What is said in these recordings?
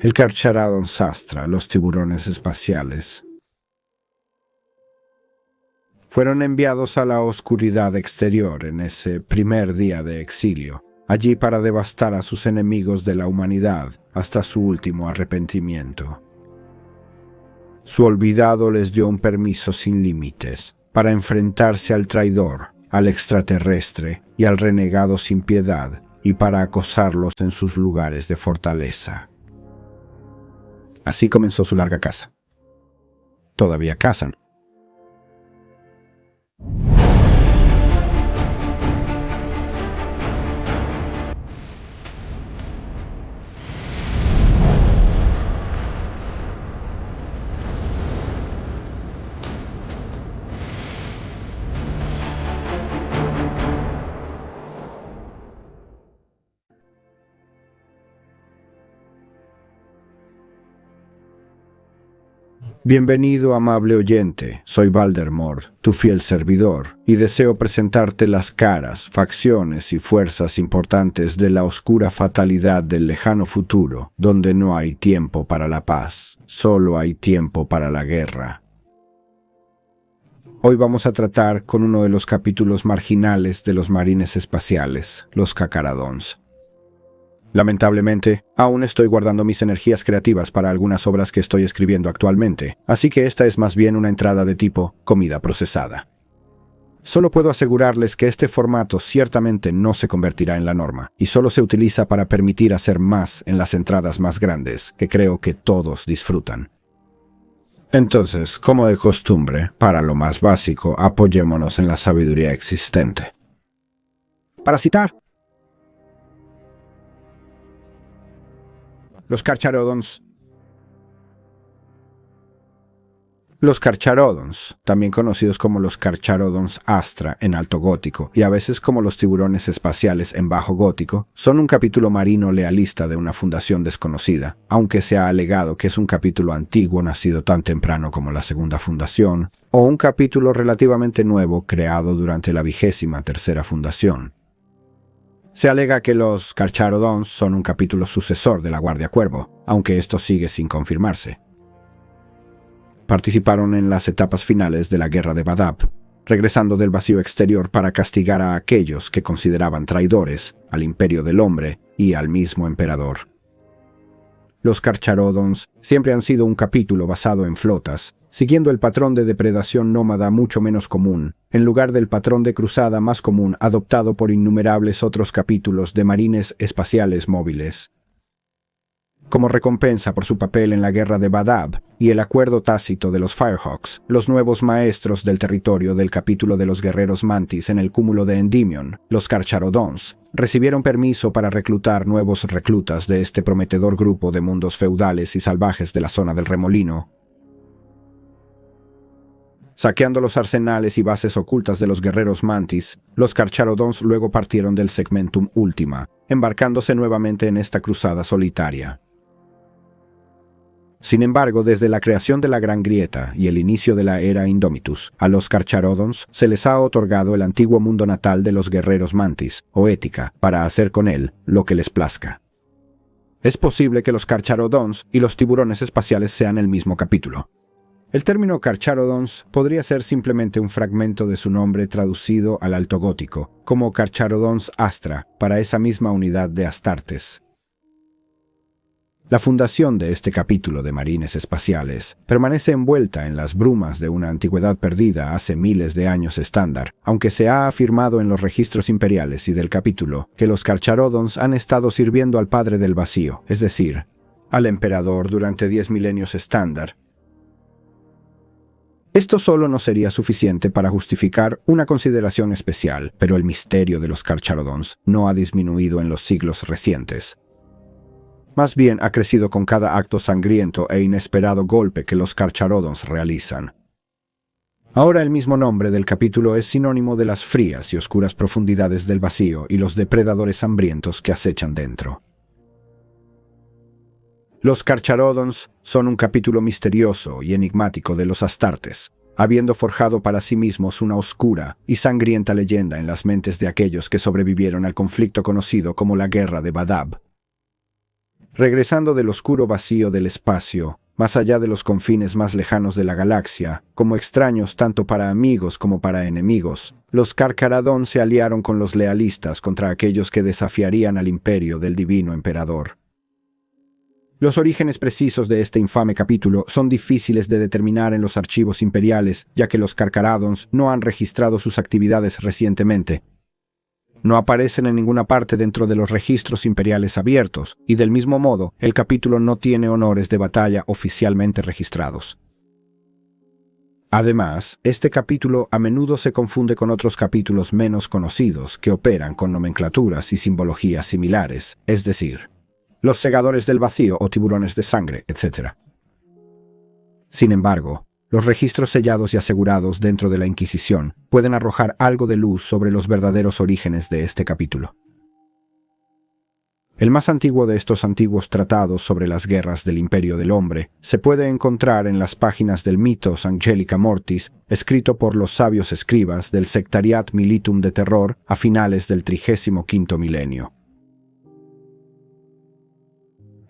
El Carcharodon Astra, los tiburones espaciales, fueron enviados a la oscuridad exterior en ese primer día de exilio, allí para devastar a sus enemigos de la humanidad hasta su último arrepentimiento. Su olvidado les dio un permiso sin límites para enfrentarse al traidor, al extraterrestre y al renegado sin piedad, y para acosarlos en sus lugares de fortaleza. Así comenzó su larga caza. Todavía cazan. Bienvenido, amable oyente, soy Baldermord, tu fiel servidor, y deseo presentarte las caras, facciones y fuerzas importantes de la oscura fatalidad del lejano futuro, donde no hay tiempo para la paz, solo hay tiempo para la guerra. Hoy vamos a tratar con uno de los capítulos marginales de los marines espaciales, los Carcharodons. Lamentablemente, aún estoy guardando mis energías creativas para algunas obras que estoy escribiendo actualmente, así que esta es más bien una entrada de tipo comida procesada. Solo puedo asegurarles que este formato ciertamente no se convertirá en la norma, y solo se utiliza para permitir hacer más en las entradas más grandes, que creo que todos disfrutan. Entonces, como de costumbre, para lo más básico, apoyémonos en la sabiduría existente. Para citar, los Carcharodons. Los Carcharodons, también conocidos como los Carcharodons Astra en alto gótico y a veces como los tiburones espaciales en bajo gótico, son un capítulo marino lealista de una fundación desconocida, aunque se ha alegado que es un capítulo antiguo nacido tan temprano como la segunda fundación, o un capítulo relativamente nuevo creado durante la 23ª fundación. Se alega que los Carcharodons son un capítulo sucesor de la Guardia Cuervo, aunque esto sigue sin confirmarse. Participaron en las etapas finales de la Guerra de Badab, regresando del vacío exterior para castigar a aquellos que consideraban traidores al Imperio del Hombre y al mismo Emperador. Los Carcharodons siempre han sido un capítulo basado en flotas, siguiendo el patrón de depredación nómada mucho menos común, en lugar del patrón de cruzada más común adoptado por innumerables otros capítulos de marines espaciales móviles. Como recompensa por su papel en la Guerra de Badab y el acuerdo tácito de los Firehawks, los nuevos maestros del territorio del capítulo de los guerreros Mantis en el cúmulo de Endymion, los Carcharodons, recibieron permiso para reclutar nuevos reclutas de este prometedor grupo de mundos feudales y salvajes de la zona del Remolino. Saqueando los arsenales y bases ocultas de los guerreros Mantis, los Carcharodons luego partieron del Segmentum Ultima, embarcándose nuevamente en esta cruzada solitaria. Sin embargo, desde la creación de la Gran Grieta y el inicio de la Era Indomitus, a los Carcharodons se les ha otorgado el antiguo mundo natal de los guerreros Mantis, o Ética, para hacer con él lo que les plazca. Es posible que los Carcharodons y los tiburones espaciales sean el mismo capítulo. El término Carcharodons podría ser simplemente un fragmento de su nombre traducido al alto gótico, como Carcharodons Astra, para esa misma unidad de Astartes. La fundación de este capítulo de marines espaciales permanece envuelta en las brumas de una antigüedad perdida hace miles de años estándar, aunque se ha afirmado en los registros imperiales y del capítulo que los Carcharodons han estado sirviendo al Padre del Vacío, es decir, al Emperador durante 10 milenios estándar. Esto solo no sería suficiente para justificar una consideración especial, pero el misterio de los Carcharodons no ha disminuido en los siglos recientes. Más bien ha crecido con cada acto sangriento e inesperado golpe que los Carcharodons realizan. Ahora el mismo nombre del capítulo es sinónimo de las frías y oscuras profundidades del vacío y los depredadores hambrientos que acechan dentro. Los Carcharodons son un capítulo misterioso y enigmático de los Astartes, habiendo forjado para sí mismos una oscura y sangrienta leyenda en las mentes de aquellos que sobrevivieron al conflicto conocido como la Guerra de Badab. regresando del oscuro vacío del espacio, más allá de los confines más lejanos de la galaxia, como extraños tanto para amigos como para enemigos, los Carcharodon se aliaron con los lealistas contra aquellos que desafiarían al imperio del divino emperador. Los orígenes precisos de este infame capítulo son difíciles de determinar en los archivos imperiales, ya que los Carcharodons no han registrado sus actividades recientemente. No aparecen en ninguna parte dentro de los registros imperiales abiertos, y del mismo modo, el capítulo no tiene honores de batalla oficialmente registrados. Además, este capítulo a menudo se confunde con otros capítulos menos conocidos que operan con nomenclaturas y simbologías similares, es decir, los segadores del vacío o tiburones de sangre, etc. Sin embargo, los registros sellados y asegurados dentro de la Inquisición pueden arrojar algo de luz sobre los verdaderos orígenes de este capítulo. El más antiguo de estos antiguos tratados sobre las guerras del Imperio del Hombre se puede encontrar en las páginas del Mythos Angelica Mortis, escrito por los sabios escribas del Sectariat Militum de Terror a finales del 35º milenio.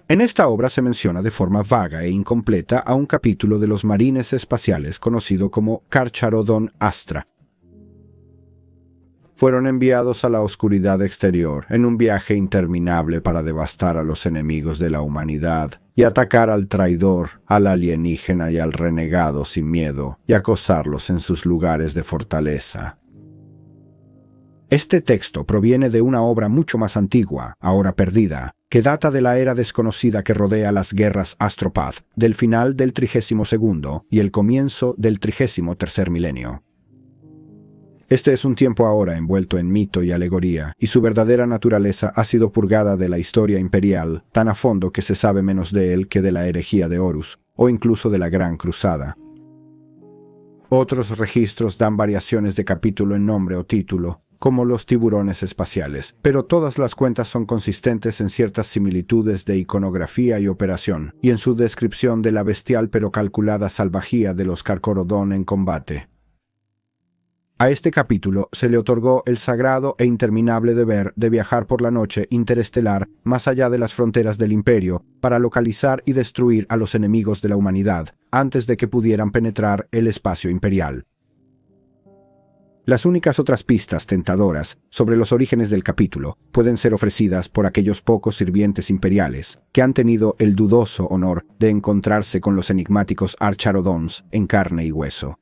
En esta obra se menciona de forma vaga e incompleta a un capítulo de los marines espaciales conocido como Carcharodon Astra. Fueron enviados a la oscuridad exterior en un viaje interminable para devastar a los enemigos de la humanidad y atacar al traidor, al alienígena y al renegado sin miedo y acosarlos en sus lugares de fortaleza. Este texto proviene de una obra mucho más antigua, ahora perdida, que data de la era desconocida que rodea las guerras Astropath, del final del 32º y el comienzo del 33º milenio. Este es un tiempo ahora envuelto en mito y alegoría, y su verdadera naturaleza ha sido purgada de la historia imperial, tan a fondo que se sabe menos de él que de la herejía de Horus, o incluso de la Gran Cruzada. Otros registros dan variaciones de capítulo en nombre o título, como los tiburones espaciales, pero todas las cuentas son consistentes en ciertas similitudes de iconografía y operación, y en su descripción de la bestial pero calculada salvajía de los Carcharodon en combate. A este capítulo se le otorgó el sagrado e interminable deber de viajar por la noche interestelar más allá de las fronteras del Imperio para localizar y destruir a los enemigos de la humanidad antes de que pudieran penetrar el espacio imperial. Las únicas otras pistas tentadoras sobre los orígenes del capítulo pueden ser ofrecidas por aquellos pocos sirvientes imperiales que han tenido el dudoso honor de encontrarse con los enigmáticos Carcharodons en carne y hueso.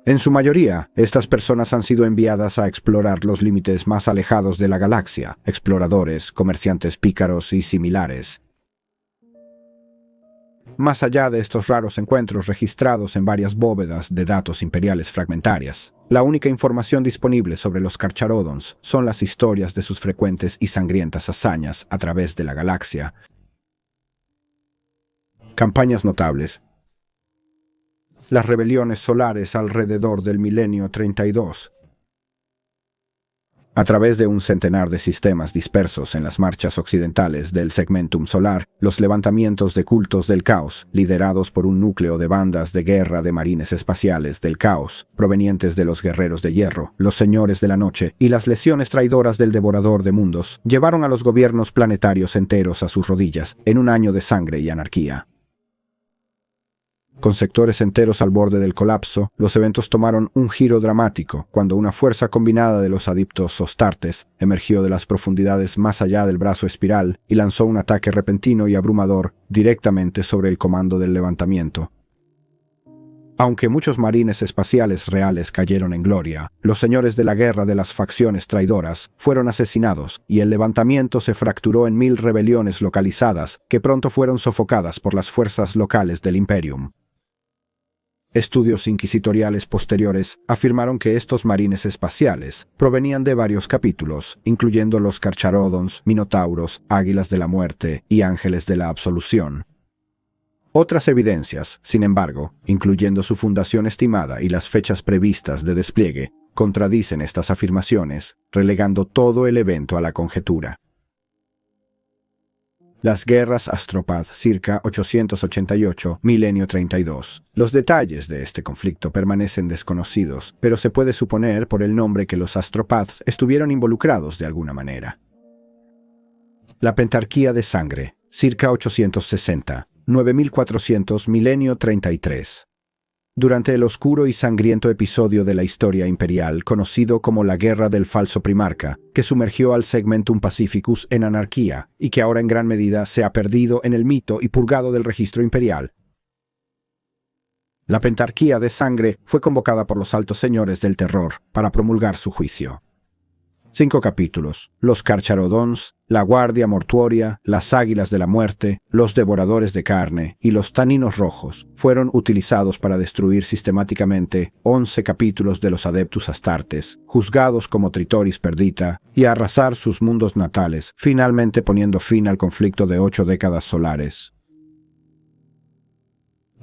En su mayoría, estas personas han sido enviadas a explorar los límites más alejados de la galaxia, exploradores, comerciantes pícaros y similares. Más allá de estos raros encuentros registrados en varias bóvedas de datos imperiales fragmentarias, la única información disponible sobre los Carcharodons son las historias de sus frecuentes y sangrientas hazañas a través de la galaxia. Campañas notables. Las rebeliones solares alrededor del milenio 32. A través de un centenar de sistemas dispersos en las marchas occidentales del segmentum solar, los levantamientos de cultos del caos, liderados por un núcleo de bandas de guerra de marines espaciales del caos, provenientes de los guerreros de hierro, los señores de la noche y las lesiones traidoras del devorador de mundos, llevaron a los gobiernos planetarios enteros a sus rodillas en un año de sangre y anarquía. Con sectores enteros al borde del colapso, los eventos tomaron un giro dramático cuando una fuerza combinada de los adiptos Astartes emergió de las profundidades más allá del brazo espiral y lanzó un ataque repentino y abrumador directamente sobre el comando del levantamiento. Aunque muchos marines espaciales reales cayeron en gloria, los señores de la guerra de las facciones traidoras fueron asesinados y el levantamiento se fracturó en 1000 rebeliones localizadas que pronto fueron sofocadas por las fuerzas locales del Imperium. Estudios inquisitoriales posteriores afirmaron que estos marines espaciales provenían de varios capítulos, incluyendo los Carcharodons, Minotauros, Águilas de la Muerte y Ángeles de la Absolución. Otras evidencias, sin embargo, incluyendo su fundación estimada y las fechas previstas de despliegue, contradicen estas afirmaciones, relegando todo el evento a la conjetura. Las guerras Astropath, circa 888, milenio 32. Los detalles de este conflicto permanecen desconocidos, pero se puede suponer por el nombre que los Astropaths estuvieron involucrados de alguna manera. La pentarquía de sangre, circa 860, 9400 milenio 33. Durante el oscuro y sangriento episodio de la historia imperial conocido como la Guerra del Falso Primarca, que sumergió al Segmentum Pacificus en anarquía y que ahora en gran medida se ha perdido en el mito y purgado del registro imperial. La Pentarquía de Sangre fue convocada por los altos señores del terror para promulgar su juicio. 5 capítulos: los Carcharodons, la Guardia Mortuoria, las Águilas de la Muerte, los Devoradores de Carne y los Taninos Rojos fueron utilizados para destruir sistemáticamente 11 capítulos de los Adeptus Astartes, juzgados como Tritoris Perdita, y arrasar sus mundos natales, finalmente poniendo fin al conflicto de 8 décadas solares.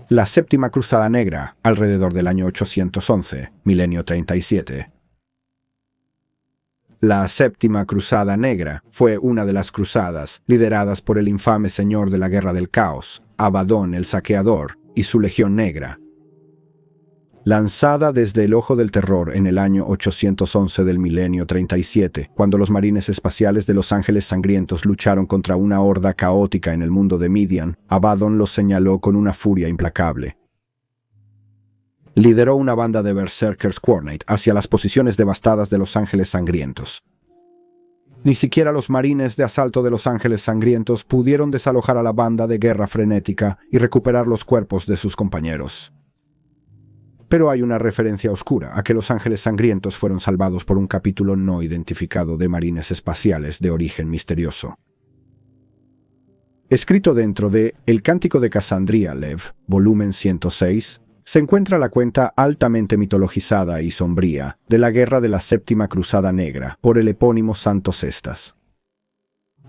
La Séptima Cruzada Negra, alrededor del año 811, milenio 37. La Séptima Cruzada Negra fue una de las cruzadas lideradas por el infame señor de la Guerra del Caos, Abadón el Saqueador, y su Legión Negra. Lanzada desde el Ojo del Terror en el año 811 del milenio 37, cuando los marines espaciales de los Ángeles Sangrientos lucharon contra una horda caótica en el mundo de Midian, Abadón los señaló con una furia implacable. Lideró una banda de Berserkers Quarnate hacia las posiciones devastadas de los Ángeles Sangrientos. Ni siquiera los marines de asalto de los Ángeles Sangrientos pudieron desalojar a la banda de guerra frenética y recuperar los cuerpos de sus compañeros. Pero hay una referencia oscura a que los Ángeles Sangrientos fueron salvados por un capítulo no identificado de marines espaciales de origen misterioso. Escrito dentro de El Cántico de Cassandria Lev, volumen 106, se encuentra la cuenta altamente mitologizada y sombría de la Guerra de la Séptima Cruzada Negra por el epónimo Santo Cestas.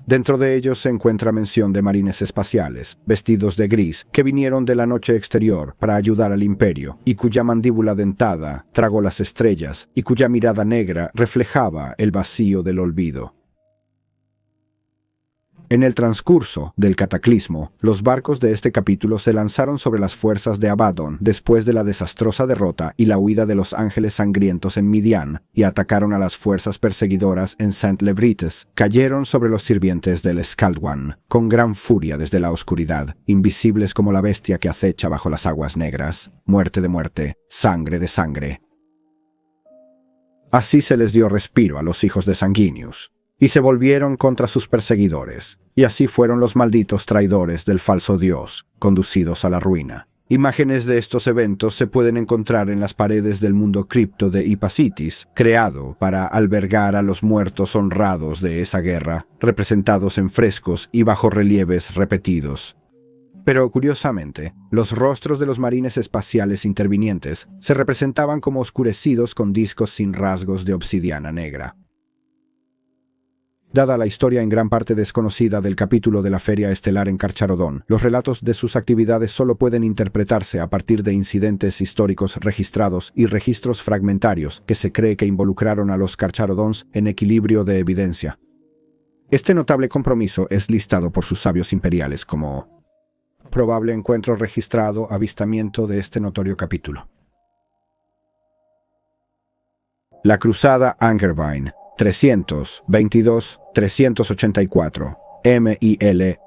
Dentro de ellos se encuentra mención de marines espaciales, vestidos de gris, que vinieron de la noche exterior para ayudar al Imperio, y cuya mandíbula dentada tragó las estrellas, y cuya mirada negra reflejaba el vacío del olvido. En el transcurso del cataclismo, los barcos de este capítulo se lanzaron sobre las fuerzas de Abadón después de la desastrosa derrota y la huida de los Ángeles Sangrientos en Midian, y atacaron a las fuerzas perseguidoras en Saint-Lebrites. Cayeron sobre los sirvientes del Skaldwan, con gran furia desde la oscuridad, invisibles como la bestia que acecha bajo las aguas negras. Muerte de muerte, sangre de sangre. Así se les dio respiro a los hijos de Sanguinius, y se volvieron contra sus perseguidores, y así fueron los malditos traidores del falso dios, conducidos a la ruina. Imágenes de estos eventos se pueden encontrar en las paredes del mundo cripto de Ipacitis, creado para albergar a los muertos honrados de esa guerra, representados en frescos y bajorrelieves repetidos. Pero, curiosamente, los rostros de los marines espaciales intervinientes se representaban como oscurecidos con discos sin rasgos de obsidiana negra. Dada la historia en gran parte desconocida del capítulo de la Feria Estelar en Carcharodon, los relatos de sus actividades solo pueden interpretarse a partir de incidentes históricos registrados y registros fragmentarios que se cree que involucraron a los Carcharodons en equilibrio de evidencia. Este notable compromiso es listado por sus sabios imperiales como probable encuentro registrado, avistamiento de este notorio capítulo. La Cruzada Angervine 322-384, MILENIO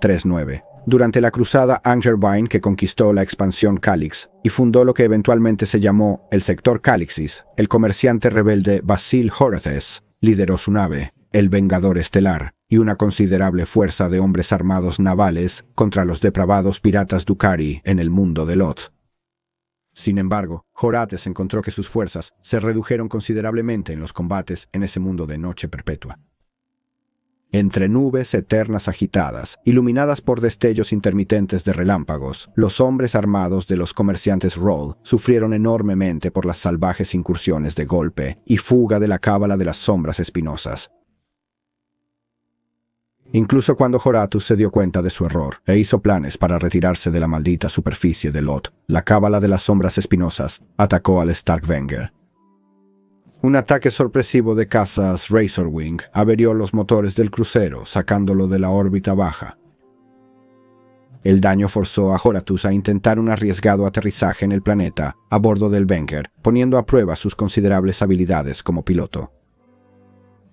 39. Durante la cruzada Angevine, que conquistó la expansión Calix y fundó lo que eventualmente se llamó el sector Calixis, el comerciante rebelde Basil Horaces lideró su nave, el Vengador Estelar, y una considerable fuerza de hombres armados navales contra los depravados piratas Dukari en el mundo de Lot. Sin embargo, Horaces encontró que sus fuerzas se redujeron considerablemente en los combates en ese mundo de noche perpetua. Entre nubes eternas agitadas, iluminadas por destellos intermitentes de relámpagos, los hombres armados de los comerciantes Roll sufrieron enormemente por las salvajes incursiones de golpe y fuga de la cábala de las sombras espinosas. Incluso cuando Horatus se dio cuenta de su error e hizo planes para retirarse de la maldita superficie de Lot, la cábala de las sombras espinosas atacó al Starkwenger. Un ataque sorpresivo de cazas Razorwing averió los motores del crucero, sacándolo de la órbita baja. El daño forzó a Horatus a intentar un arriesgado aterrizaje en el planeta a bordo del Wenger, poniendo a prueba sus considerables habilidades como piloto.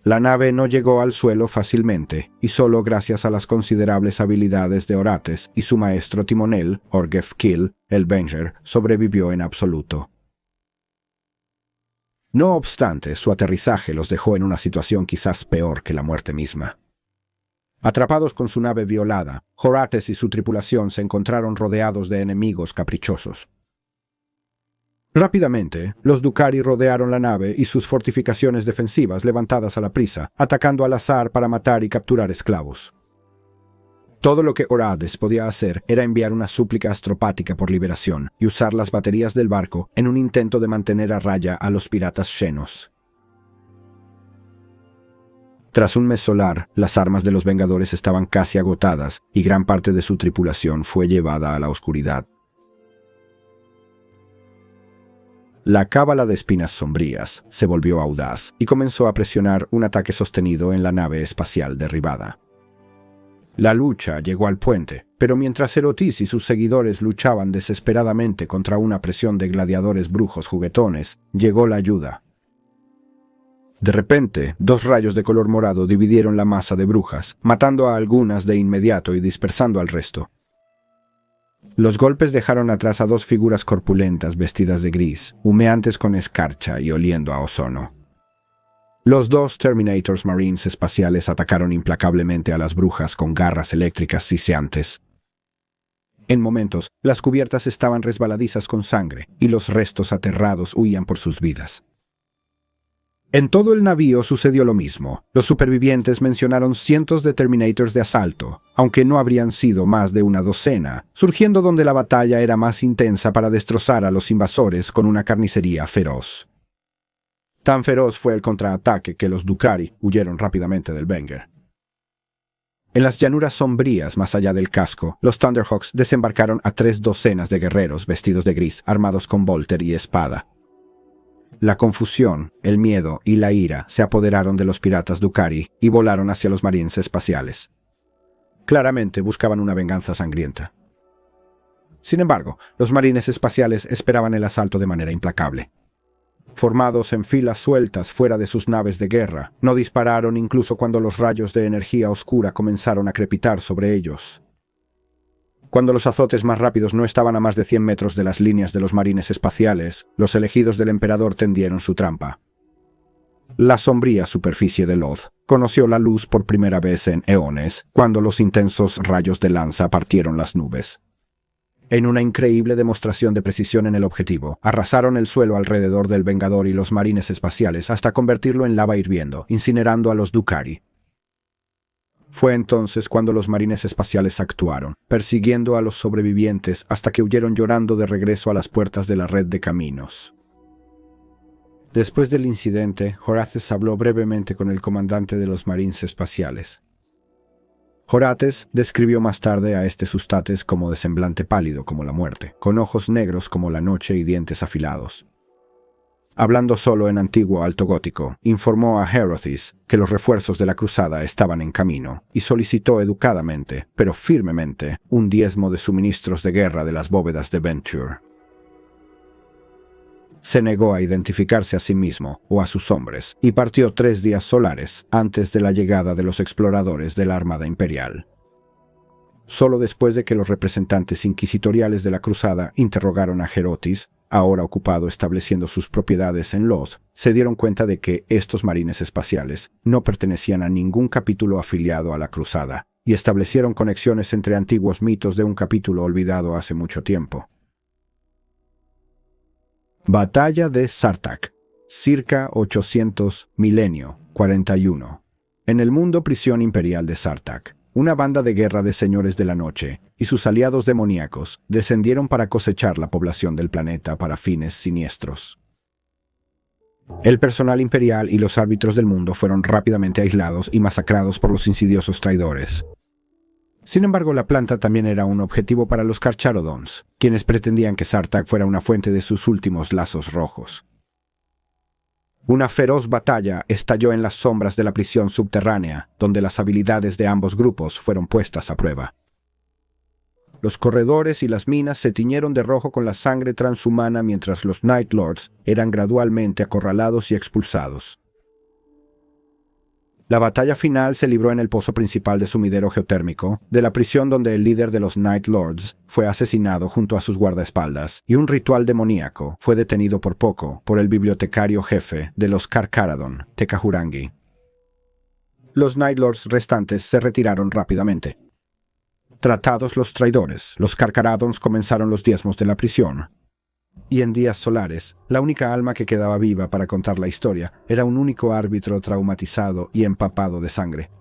La nave no llegó al suelo fácilmente, y solo gracias a las considerables habilidades de Horates y su maestro timonel, Orgef Kill, el Venger, sobrevivió en absoluto. No obstante, su aterrizaje los dejó en una situación quizás peor que la muerte misma. Atrapados con su nave violada, Horates y su tripulación se encontraron rodeados de enemigos caprichosos. Rápidamente, los Drukhari rodearon la nave y sus fortificaciones defensivas levantadas a la prisa, atacando al azar para matar y capturar esclavos. Todo lo que Horates podía hacer era enviar una súplica astropática por liberación y usar las baterías del barco en un intento de mantener a raya a los piratas xenos. Tras un mes solar, las armas de los Vengadores estaban casi agotadas y gran parte de su tripulación fue llevada a la oscuridad. La cábala de espinas sombrías se volvió audaz y comenzó a presionar un ataque sostenido en la nave espacial derribada. La lucha llegó al puente, pero mientras Erotis y sus seguidores luchaban desesperadamente contra una presión de gladiadores brujos juguetones, llegó la ayuda. De repente, 2 rayos de color morado dividieron la masa de brujas, matando a algunas de inmediato y dispersando al resto. Los golpes dejaron atrás a 2 figuras corpulentas vestidas de gris, humeantes con escarcha y oliendo a ozono. Los 2 Terminators Marines espaciales atacaron implacablemente a las brujas con garras eléctricas siseantes. En momentos, las cubiertas estaban resbaladizas con sangre y los restos aterrados huían por sus vidas. En todo el navío sucedió lo mismo. Los supervivientes mencionaron cientos de Terminators de asalto, aunque no habrían sido más de una docena, surgiendo donde la batalla era más intensa para destrozar a los invasores con una carnicería feroz. Tan feroz fue el contraataque que los Drukhari huyeron rápidamente del Venger. En las llanuras sombrías más allá del casco, los Thunderhawks desembarcaron a 3 docenas de guerreros vestidos de gris, armados con bolter y espada. La confusión, el miedo y la ira se apoderaron de los piratas Drukhari y volaron hacia los marines espaciales. Claramente buscaban una venganza sangrienta. Sin embargo, los marines espaciales esperaban el asalto de manera implacable. Formados en filas sueltas fuera de sus naves de guerra, no dispararon incluso cuando los rayos de energía oscura comenzaron a crepitar sobre ellos. Cuando los azotes más rápidos no estaban a más de 100 metros de las líneas de los marines espaciales, los elegidos del emperador tendieron su trampa. La sombría superficie de Loth conoció la luz por primera vez en eones, cuando los intensos rayos de lanza partieron las nubes. En una increíble demostración de precisión en el objetivo, arrasaron el suelo alrededor del Vengador y los marines espaciales hasta convertirlo en lava hirviendo, incinerando a los Drukhari. Fue entonces cuando los marines espaciales actuaron, persiguiendo a los sobrevivientes hasta que huyeron llorando de regreso a las puertas de la red de caminos. Después del incidente, Horates habló brevemente con el comandante de los marines espaciales. Horates describió más tarde a este Sustates como de semblante pálido como la muerte, con ojos negros como la noche y dientes afilados. Hablando solo en antiguo alto gótico, informó a Herothis que los refuerzos de la cruzada estaban en camino y solicitó educadamente, pero firmemente, un diezmo de suministros de guerra de las bóvedas de Venture. Se negó a identificarse a sí mismo o a sus hombres y partió 3 días solares antes de la llegada de los exploradores de la Armada Imperial. Solo después de que los representantes inquisitoriales de la cruzada interrogaron a Herothis, ahora ocupado estableciendo sus propiedades en Loth, se dieron cuenta de que estos marines espaciales no pertenecían a ningún capítulo afiliado a la cruzada, y establecieron conexiones entre antiguos mitos de un capítulo olvidado hace mucho tiempo. Batalla de Sartaq, circa 800 milenio 41. En el mundo prisión imperial de Sartaq, una banda de guerra de señores de la noche y sus aliados demoníacos descendieron para cosechar la población del planeta para fines siniestros. El personal imperial y los árbitros del mundo fueron rápidamente aislados y masacrados por los insidiosos traidores. Sin embargo, la planta también era un objetivo para los Carcharodons, quienes pretendían que Sartaq fuera una fuente de sus últimos lazos rojos. Una feroz batalla estalló en las sombras de la prisión subterránea, donde las habilidades de ambos grupos fueron puestas a prueba. Los corredores y las minas se tiñeron de rojo con la sangre transhumana mientras los Night Lords eran gradualmente acorralados y expulsados. La batalla final se libró en el pozo principal de sumidero geotérmico, de la prisión donde el líder de los Night Lords fue asesinado junto a sus guardaespaldas, y un ritual demoníaco fue detenido por poco por el bibliotecario jefe de los Carcharodon, Tekahurangi. Los Night Lords restantes se retiraron rápidamente. Tratados los traidores, los Carcharodons comenzaron los diezmos de la prisión. Y en días solares, la única alma que quedaba viva para contar la historia era un único árbitro traumatizado y empapado de sangre,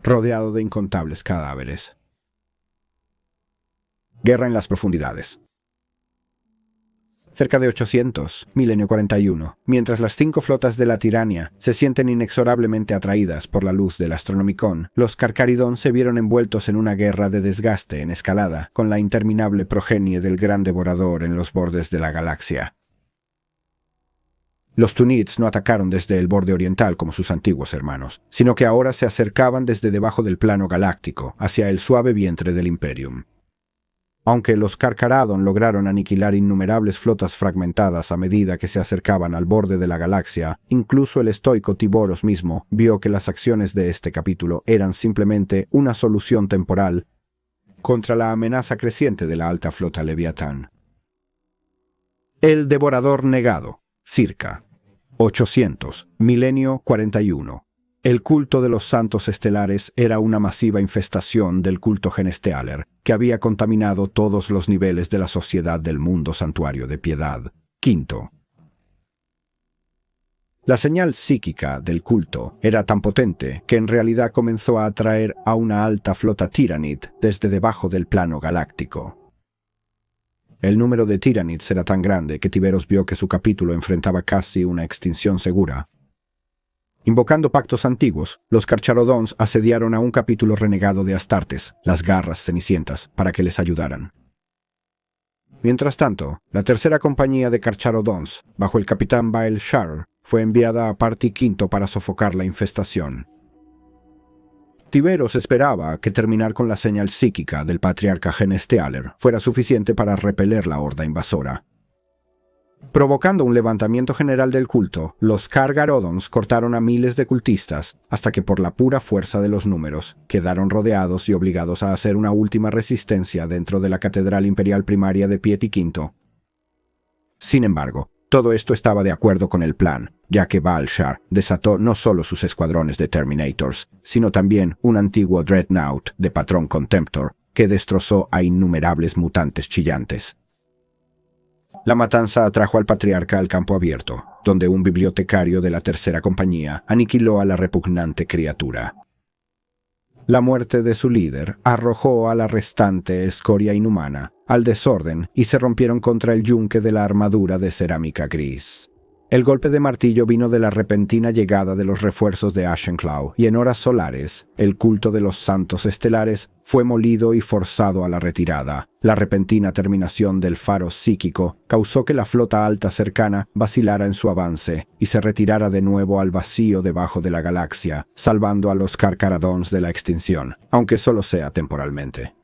rodeado de incontables cadáveres. Guerra en las profundidades. Cerca de 800, milenio 41, mientras las 5 flotas de la Tirania se sienten inexorablemente atraídas por la luz del Astronomicon, los Carcharodon se vieron envueltos en una guerra de desgaste en escalada con la interminable progenie del gran devorador en los bordes de la galaxia. Los Tunids no atacaron desde el borde oriental como sus antiguos hermanos, sino que ahora se acercaban desde debajo del plano galáctico, hacia el suave vientre del Imperium. Aunque los Carcharodon lograron aniquilar innumerables flotas fragmentadas a medida que se acercaban al borde de la galaxia, incluso el estoico Tiboros mismo vio que las acciones de este capítulo eran simplemente una solución temporal contra la amenaza creciente de la alta flota Leviatán. El Devorador Negado, circa 800, milenio 41. El culto de los santos estelares era una masiva infestación del culto Genestealer, que había contaminado todos los niveles de la sociedad del mundo santuario de piedad. Quinto. La señal psíquica del culto era tan potente que en realidad comenzó a atraer a una alta flota Tyranid desde debajo del plano galáctico. El número de Tyranids era tan grande que Tiberos vio que su capítulo enfrentaba casi una extinción segura. Invocando pactos antiguos, los Carcharodons asediaron a un capítulo renegado de Astartes, las Garras Cenicientas, para que les ayudaran. Mientras tanto, la tercera compañía de Carcharodons, bajo el capitán Bael Shar, fue enviada a Parti V para sofocar la infestación. Tiberos esperaba que terminar con la señal psíquica del patriarca Genestealer fuera suficiente para repeler la horda invasora. Provocando un levantamiento general del culto, los Carcharodons cortaron a miles de cultistas, hasta que por la pura fuerza de los números, quedaron rodeados y obligados a hacer una última resistencia dentro de la Catedral Imperial Primaria de Pieti V. Sin embargo, todo esto estaba de acuerdo con el plan, ya que Baal Shar desató no solo sus escuadrones de Terminators, sino también un antiguo Dreadnought de patrón Contemptor, que destrozó a innumerables mutantes chillantes. La matanza atrajo al patriarca al campo abierto, donde un bibliotecario de la tercera compañía aniquiló a la repugnante criatura. La muerte de su líder arrojó a la restante escoria inhumana al desorden y se rompieron contra el yunque de la armadura de cerámica gris. El golpe de martillo vino de la repentina llegada de los refuerzos de Ashenclaw, y en horas solares, el culto de los santos estelares fue molido y forzado a la retirada. La repentina terminación del faro psíquico causó que la flota alta cercana vacilara en su avance y se retirara de nuevo al vacío debajo de la galaxia, salvando a los Carcharodons de la extinción, aunque solo sea temporalmente.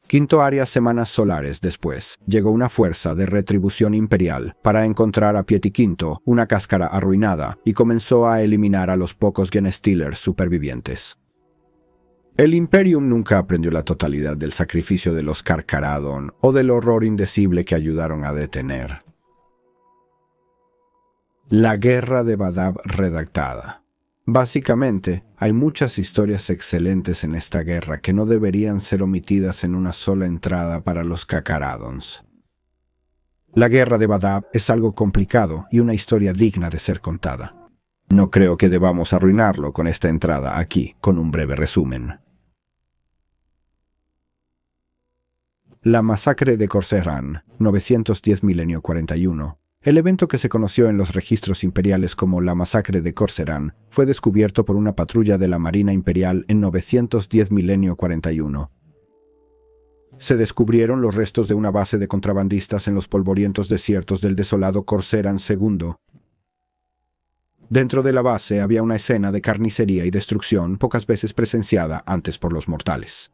Quinto área semanas solares después, llegó una fuerza de retribución imperial para encontrar a Pieti V, una cáscara arruinada, y comenzó a eliminar a los pocos Genestealers supervivientes. El Imperium nunca aprendió la totalidad del sacrificio de los Carcharodon o del horror indecible que ayudaron a detener. La Guerra de Badab redactada. Básicamente, hay muchas historias excelentes en esta guerra que no deberían ser omitidas en una sola entrada para los Carcharodons. La Guerra de Badab es algo complicado y una historia digna de ser contada. No creo que debamos arruinarlo con esta entrada aquí, con un breve resumen. La masacre de Corseran, 910 milenio 41. El evento que se conoció en los registros imperiales como la masacre de Corseran fue descubierto por una patrulla de la Marina Imperial en 910 milenio 41. Se descubrieron los restos de una base de contrabandistas en los polvorientos desiertos del desolado Corseran II. Dentro de la base había una escena de carnicería y destrucción pocas veces presenciada antes por los mortales.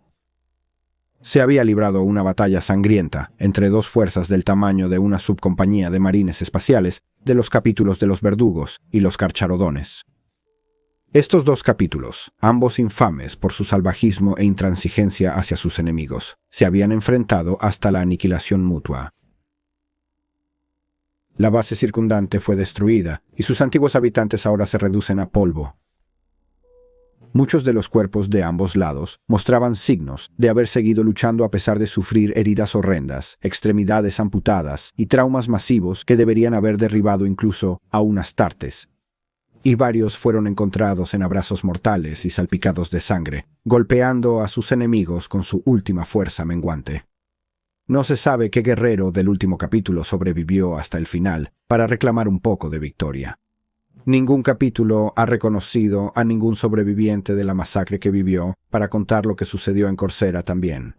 Se había librado una batalla sangrienta entre dos fuerzas del tamaño de una subcompañía de marines espaciales de los capítulos de los verdugos y los Carcharodones. Estos dos capítulos, ambos infames por su salvajismo e intransigencia hacia sus enemigos, se habían enfrentado hasta la aniquilación mutua. La base circundante fue destruida y sus antiguos habitantes ahora se reducen a polvo. Muchos de los cuerpos de ambos lados mostraban signos de haber seguido luchando a pesar de sufrir heridas horrendas, extremidades amputadas y traumas masivos que deberían haber derribado incluso a un Astartes. Y varios fueron encontrados en abrazos mortales y salpicados de sangre, golpeando a sus enemigos con su última fuerza menguante. No se sabe qué guerrero del último capítulo sobrevivió hasta el final para reclamar un poco de victoria. Ningún capítulo ha reconocido a ningún sobreviviente de la masacre que vivió para contar lo que sucedió en Corcera también.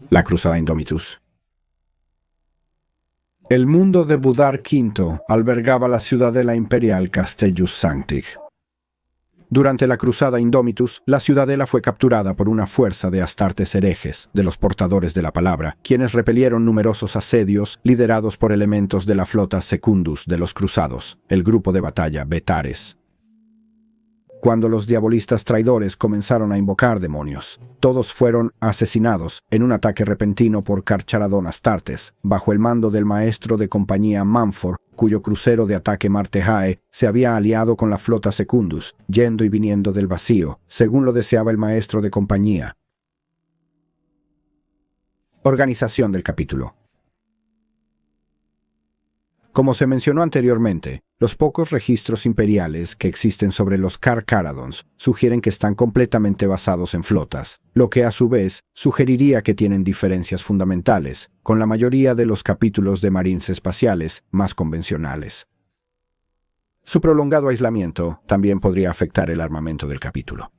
La Cruzada Indomitus. El mundo de Budar V albergaba la ciudadela imperial Castellus Sancti. Durante la Cruzada Indomitus, la ciudadela fue capturada por una fuerza de Astartes herejes, de los portadores de la palabra, quienes repelieron numerosos asedios liderados por elementos de la flota Secundus de los Cruzados, el grupo de batalla Betares. Cuando los diabolistas traidores comenzaron a invocar demonios, todos fueron asesinados en un ataque repentino por Carcharadón Astartes, bajo el mando del maestro de compañía Manfor, cuyo crucero de ataque Martejae se había aliado con la flota Secundus, yendo y viniendo del vacío, según lo deseaba el maestro de compañía. Organización del capítulo. Como se mencionó anteriormente, los pocos registros imperiales que existen sobre los Carcharodons sugieren que están completamente basados en flotas, lo que a su vez sugeriría que tienen diferencias fundamentales con la mayoría de los capítulos de marines espaciales más convencionales. Su prolongado aislamiento también podría afectar el armamento del capítulo.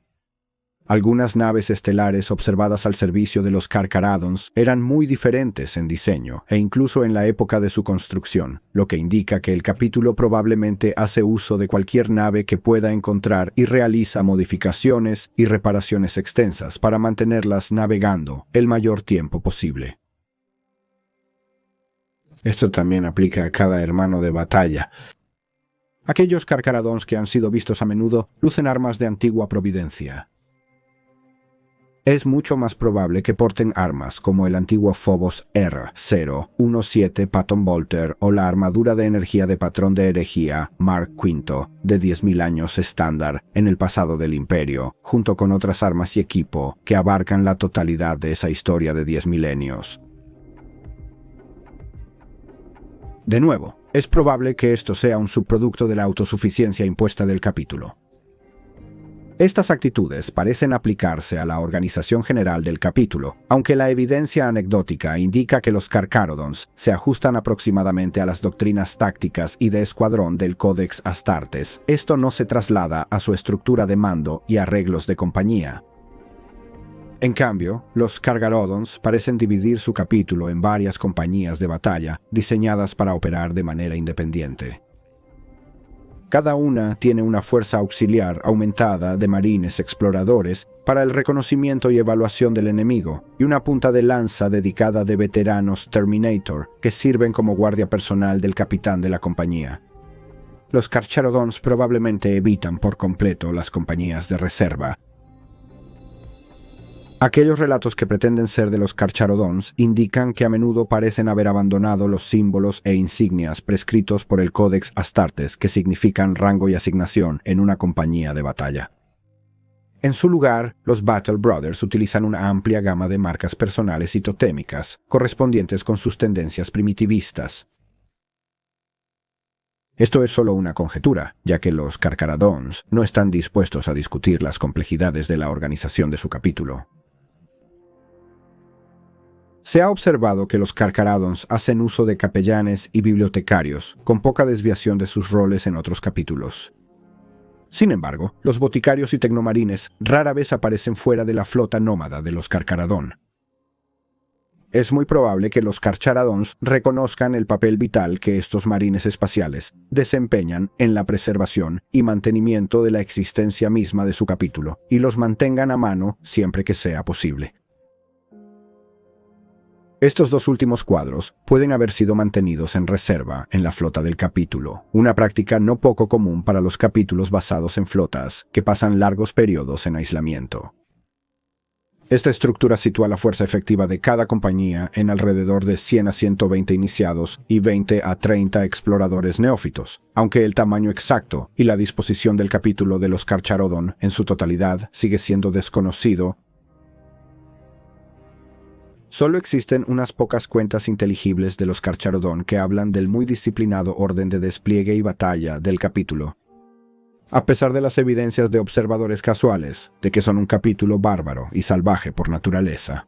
Algunas naves estelares observadas al servicio de los Carcharodons eran muy diferentes en diseño e incluso en la época de su construcción, lo que indica que el capítulo probablemente hace uso de cualquier nave que pueda encontrar y realiza modificaciones y reparaciones extensas para mantenerlas navegando el mayor tiempo posible. Esto también aplica a cada hermano de batalla. Aquellos Carcharodons que han sido vistos a menudo lucen armas de antigua providencia. Es mucho más probable que porten armas como el antiguo Phobos R-017 Patton Bolter o la armadura de energía de patrón de herejía Mark V de 10.000 años estándar en el pasado del Imperio, junto con otras armas y equipo que abarcan la totalidad de esa historia de 10 milenios. De nuevo, es probable que esto sea un subproducto de la autosuficiencia impuesta del capítulo. Estas actitudes parecen aplicarse a la organización general del capítulo, aunque la evidencia anecdótica indica que los Carcharodons se ajustan aproximadamente a las doctrinas tácticas y de escuadrón del Codex Astartes. Esto no se traslada a su estructura de mando y arreglos de compañía. En cambio, los Carcharodons parecen dividir su capítulo en varias compañías de batalla diseñadas para operar de manera independiente. Cada una tiene una fuerza auxiliar aumentada de marines exploradores para el reconocimiento y evaluación del enemigo, y una punta de lanza dedicada de veteranos Terminator que sirven como guardia personal del capitán de la compañía. Los Carcharodons probablemente evitan por completo las compañías de reserva. Aquellos relatos que pretenden ser de los Carcharodons indican que a menudo parecen haber abandonado los símbolos e insignias prescritos por el Codex Astartes que significan rango y asignación en una compañía de batalla. En su lugar, los Battle Brothers utilizan una amplia gama de marcas personales y totémicas, correspondientes con sus tendencias primitivistas. Esto es solo una conjetura, ya que los Carcharodons no están dispuestos a discutir las complejidades de la organización de su capítulo. Se ha observado que los Carcharodons hacen uso de capellanes y bibliotecarios, con poca desviación de sus roles en otros capítulos. Sin embargo, los boticarios y tecnomarines rara vez aparecen fuera de la flota nómada de los Carcharodon. Es muy probable que los Carcharodons reconozcan el papel vital que estos marines espaciales desempeñan en la preservación y mantenimiento de la existencia misma de su capítulo, y los mantengan a mano siempre que sea posible. Estos dos últimos cuadros pueden haber sido mantenidos en reserva en la flota del capítulo, una práctica no poco común para los capítulos basados en flotas que pasan largos periodos en aislamiento. Esta estructura sitúa la fuerza efectiva de cada compañía en alrededor de 100 a 120 iniciados y 20 a 30 exploradores neófitos, aunque el tamaño exacto y la disposición del capítulo de los Carcharodon en su totalidad sigue siendo desconocido. Solo existen unas pocas cuentas inteligibles de los Carcharodon que hablan del muy disciplinado orden de despliegue y batalla del capítulo. A pesar de las evidencias de observadores casuales de que son un capítulo bárbaro y salvaje por naturaleza.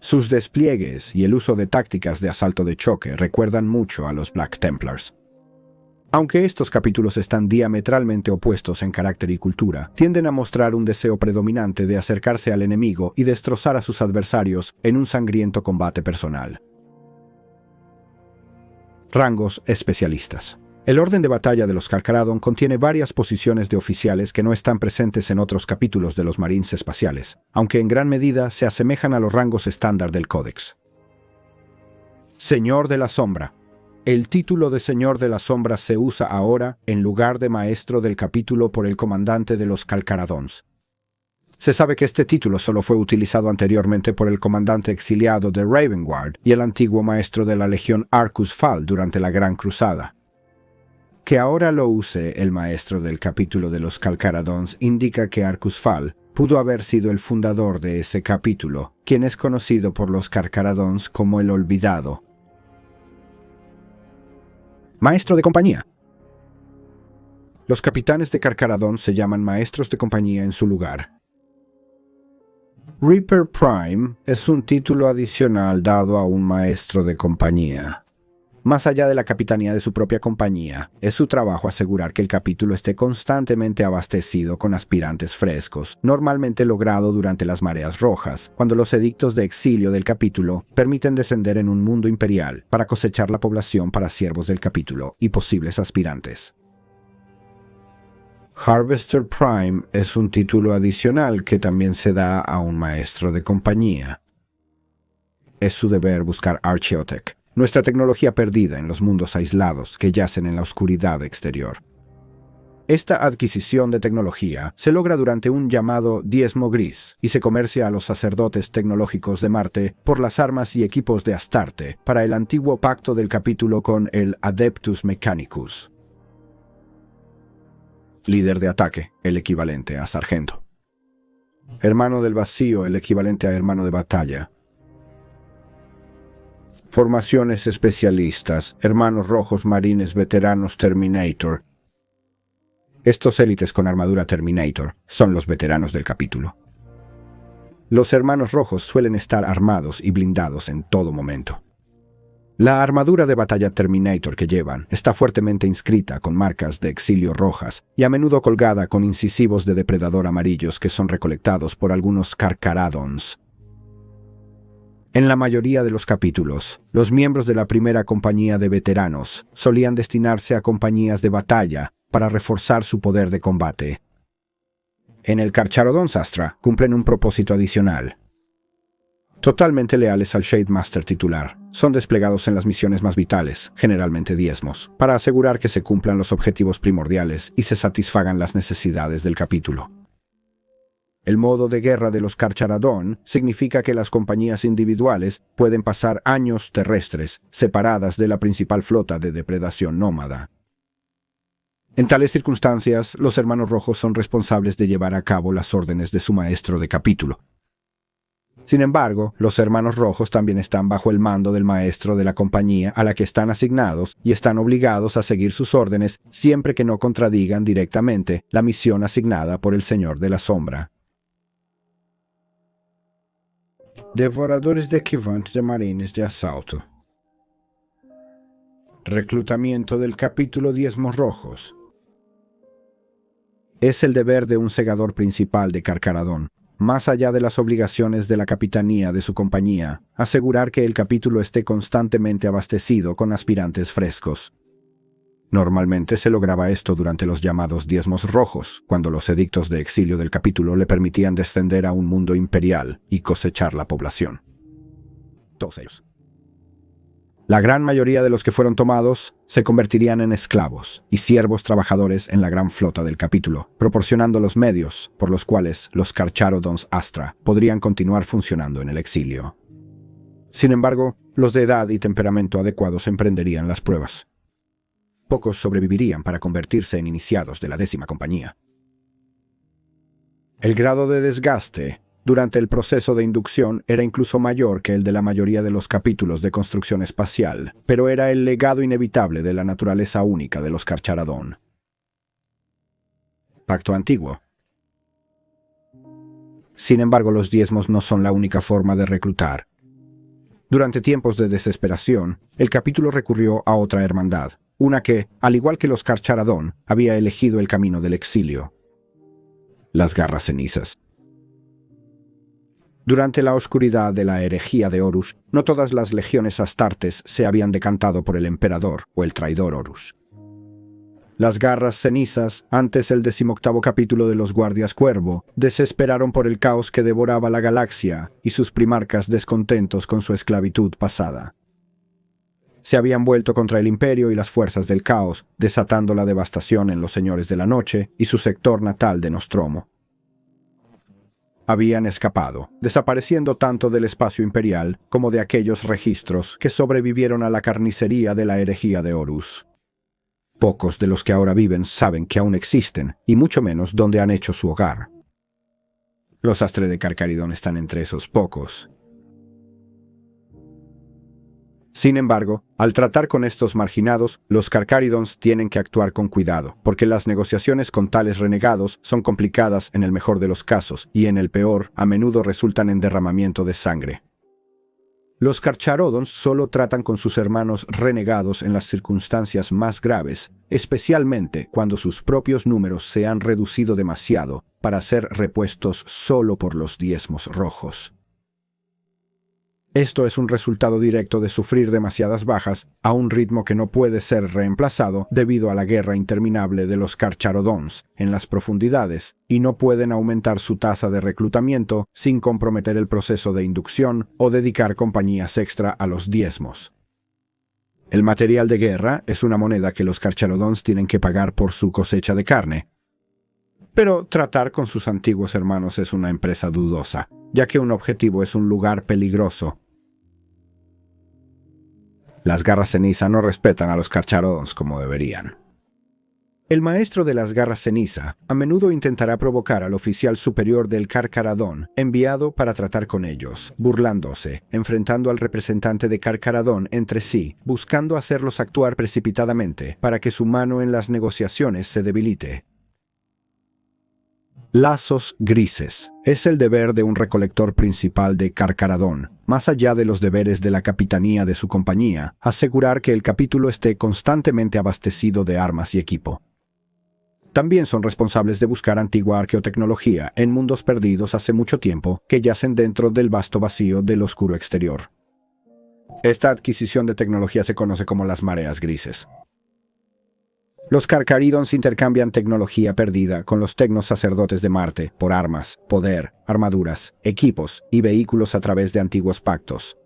Sus despliegues y el uso de tácticas de asalto de choque recuerdan mucho a los Black Templars. Aunque estos capítulos están diametralmente opuestos en carácter y cultura, tienden a mostrar un deseo predominante de acercarse al enemigo y destrozar a sus adversarios en un sangriento combate personal. Rangos especialistas. El orden de batalla de los Carcharodon contiene varias posiciones de oficiales que no están presentes en otros capítulos de los Marines espaciales, aunque en gran medida se asemejan a los rangos estándar del Códex. Señor de la Sombra. El título de Señor de la Sombra se usa ahora en lugar de Maestro del capítulo por el comandante de los Carcharodons. Se sabe que este título solo fue utilizado anteriormente por el comandante exiliado de Ravenguard y el antiguo maestro de la Legión Arcus Fal durante la Gran Cruzada. Que ahora lo use el maestro del capítulo de los Carcharodons indica que Arcus Fal pudo haber sido el fundador de ese capítulo, quien es conocido por los Carcharodons como el Olvidado. Maestro de compañía. Los capitanes de Carcharodon se llaman maestros de compañía en su lugar. Reaper Prime es un título adicional dado a un maestro de compañía. Más allá de la capitanía de su propia compañía, es su trabajo asegurar que el capítulo esté constantemente abastecido con aspirantes frescos, normalmente logrado durante las mareas rojas, cuando los edictos de exilio del capítulo permiten descender en un mundo imperial para cosechar la población para siervos del capítulo y posibles aspirantes. Harvester Prime es un título adicional que también se da a un maestro de compañía. Es su deber buscar Archaeotech, nuestra tecnología perdida en los mundos aislados que yacen en la oscuridad exterior. Esta adquisición de tecnología se logra durante un llamado diezmo gris y se comercia a los sacerdotes tecnológicos de Marte por las armas y equipos de Astarte para el antiguo pacto del capítulo con el Adeptus Mechanicus. Líder de ataque, el equivalente a sargento. Hermano del vacío, el equivalente a hermano de batalla. Formaciones especialistas, hermanos rojos marines veteranos Terminator. Estos élites con armadura Terminator son los veteranos del capítulo. Los hermanos rojos suelen estar armados y blindados en todo momento. La armadura de batalla Terminator que llevan está fuertemente inscrita con marcas de exilio rojas y a menudo colgada con incisivos de depredador amarillos que son recolectados por algunos Carcharodons. En la mayoría de los capítulos, los miembros de la primera compañía de veteranos solían destinarse a compañías de batalla para reforzar su poder de combate. En el Carcharodon Sastra cumplen un propósito adicional. Totalmente leales al Shademaster titular, son desplegados en las misiones más vitales, generalmente diezmos, para asegurar que se cumplan los objetivos primordiales y se satisfagan las necesidades del capítulo. El modo de guerra de los Carcharodon significa que las compañías individuales pueden pasar años terrestres separadas de la principal flota de depredación nómada. En tales circunstancias, los hermanos rojos son responsables de llevar a cabo las órdenes de su maestro de capítulo. Sin embargo, los hermanos rojos también están bajo el mando del maestro de la compañía a la que están asignados y están obligados a seguir sus órdenes siempre que no contradigan directamente la misión asignada por el Señor de la Sombra. Devoradores de equivalentes de marines de asalto. Reclutamiento del capítulo Diezmos Rojos. Es el deber de un segador principal de Carcharodon, más allá de las obligaciones de la capitanía de su compañía, asegurar que el capítulo esté constantemente abastecido con aspirantes frescos. Normalmente se lograba esto durante los llamados diezmos rojos, cuando los edictos de exilio del capítulo le permitían descender a un mundo imperial y cosechar la población. todos ellos. La gran mayoría de los que fueron tomados se convertirían en esclavos y siervos trabajadores en la gran flota del capítulo, proporcionando los medios por los cuales los Carcharodons Astra podrían continuar funcionando en el exilio. Sin embargo, los de edad y temperamento adecuados emprenderían las pruebas. Pocos sobrevivirían para convertirse en iniciados de la 10ª compañía. El grado de desgaste durante el proceso de inducción era incluso mayor que el de la mayoría de los capítulos de construcción espacial, pero era el legado inevitable de la naturaleza única de los Carcharodon. Pacto antiguo. Sin embargo, los diezmos no son la única forma de reclutar. Durante tiempos de desesperación, el capítulo recurrió a otra hermandad, una que, al igual que los Carcharodon, había elegido el camino del exilio: las Garras Cenizas. Durante la oscuridad de la herejía de Horus, no todas las legiones astartes se habían decantado por el emperador o el traidor Horus. Las Garras Cenizas, antes el 18º capítulo de los Guardias Cuervo, desesperaron por el caos que devoraba la galaxia y sus primarcas descontentos con su esclavitud pasada. Se habían vuelto contra el Imperio y las fuerzas del caos, desatando la devastación en los Señores de la Noche y su sector natal de Nostromo. Habían escapado, desapareciendo tanto del espacio imperial como de aquellos registros que sobrevivieron a la carnicería de la herejía de Horus. Pocos de los que ahora viven saben que aún existen, y mucho menos dónde han hecho su hogar. Los Astre de Carcaridon están entre esos pocos. Sin embargo, al tratar con estos marginados, los Carcharodons tienen que actuar con cuidado, porque las negociaciones con tales renegados son complicadas en el mejor de los casos, y en el peor, a menudo resultan en derramamiento de sangre. Los Carcharodons solo tratan con sus hermanos renegados en las circunstancias más graves, especialmente cuando sus propios números se han reducido demasiado para ser repuestos solo por los diezmos rojos. Esto es un resultado directo de sufrir demasiadas bajas a un ritmo que no puede ser reemplazado debido a la guerra interminable de los Carcharodons en las profundidades, y no pueden aumentar su tasa de reclutamiento sin comprometer el proceso de inducción o dedicar compañías extra a los diezmos. El material de guerra es una moneda que los Carcharodons tienen que pagar por su cosecha de carne. Pero tratar con sus antiguos hermanos es una empresa dudosa, ya que un objetivo es un lugar peligroso. Las Garras Ceniza no respetan a los Carcharodons como deberían. El maestro de las Garras Ceniza a menudo intentará provocar al oficial superior del Carcharodon enviado para tratar con ellos, burlándose, enfrentando al representante de Carcharodon entre sí, buscando hacerlos actuar precipitadamente para que su mano en las negociaciones se debilite. Lazos grises. Es el deber de un recolector principal de Carcharodon, más allá de los deberes de la capitanía de su compañía, asegurar que el capítulo esté constantemente abastecido de armas y equipo. También son responsables de buscar antigua arqueotecnología en mundos perdidos hace mucho tiempo que yacen dentro del vasto vacío del oscuro exterior. Esta adquisición de tecnología se conoce como las mareas grises. Los Carcharodons intercambian tecnología perdida con los tecnos sacerdotes de Marte por armas, poder, armaduras, equipos y vehículos a través de antiguos pactos.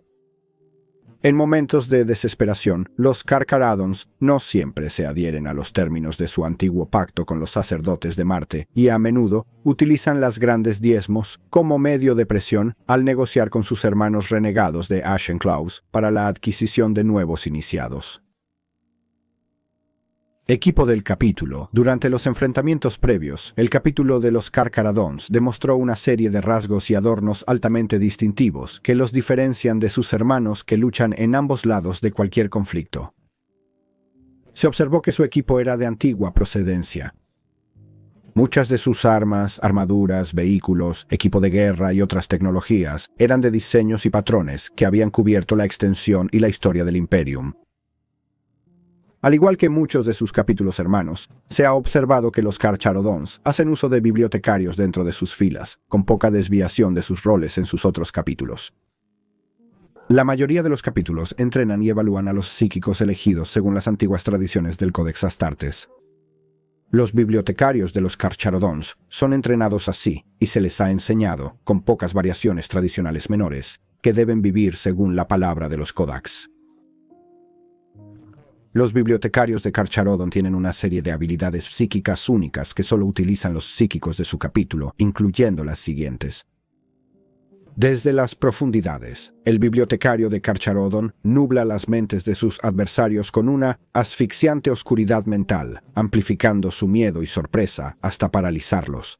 En momentos de desesperación, los Carcharodons no siempre se adhieren a los términos de su antiguo pacto con los sacerdotes de Marte y a menudo utilizan las grandes diezmos como medio de presión al negociar con sus hermanos renegados de Ashen Claws para la adquisición de nuevos iniciados. Equipo del capítulo. Durante los enfrentamientos previos, el capítulo de los Carcharodons demostró una serie de rasgos y adornos altamente distintivos que los diferencian de sus hermanos que luchan en ambos lados de cualquier conflicto. Se observó que su equipo era de antigua procedencia. Muchas de sus armas, armaduras, vehículos, equipo de guerra y otras tecnologías eran de diseños y patrones que habían cubierto la extensión y la historia del Imperium. Al igual que muchos de sus capítulos hermanos, se ha observado que los Carcharodons hacen uso de bibliotecarios dentro de sus filas, con poca desviación de sus roles en sus otros capítulos. La mayoría de los capítulos entrenan y evalúan a los psíquicos elegidos según las antiguas tradiciones del Codex Astartes. Los bibliotecarios de los Carcharodons son entrenados así, y se les ha enseñado, con pocas variaciones tradicionales menores, que deben vivir según la palabra de los Kodaks. Los bibliotecarios de Carcharodon tienen una serie de habilidades psíquicas únicas que solo utilizan los psíquicos de su capítulo, incluyendo las siguientes. Desde las profundidades, el bibliotecario de Carcharodon nubla las mentes de sus adversarios con una asfixiante oscuridad mental, amplificando su miedo y sorpresa hasta paralizarlos.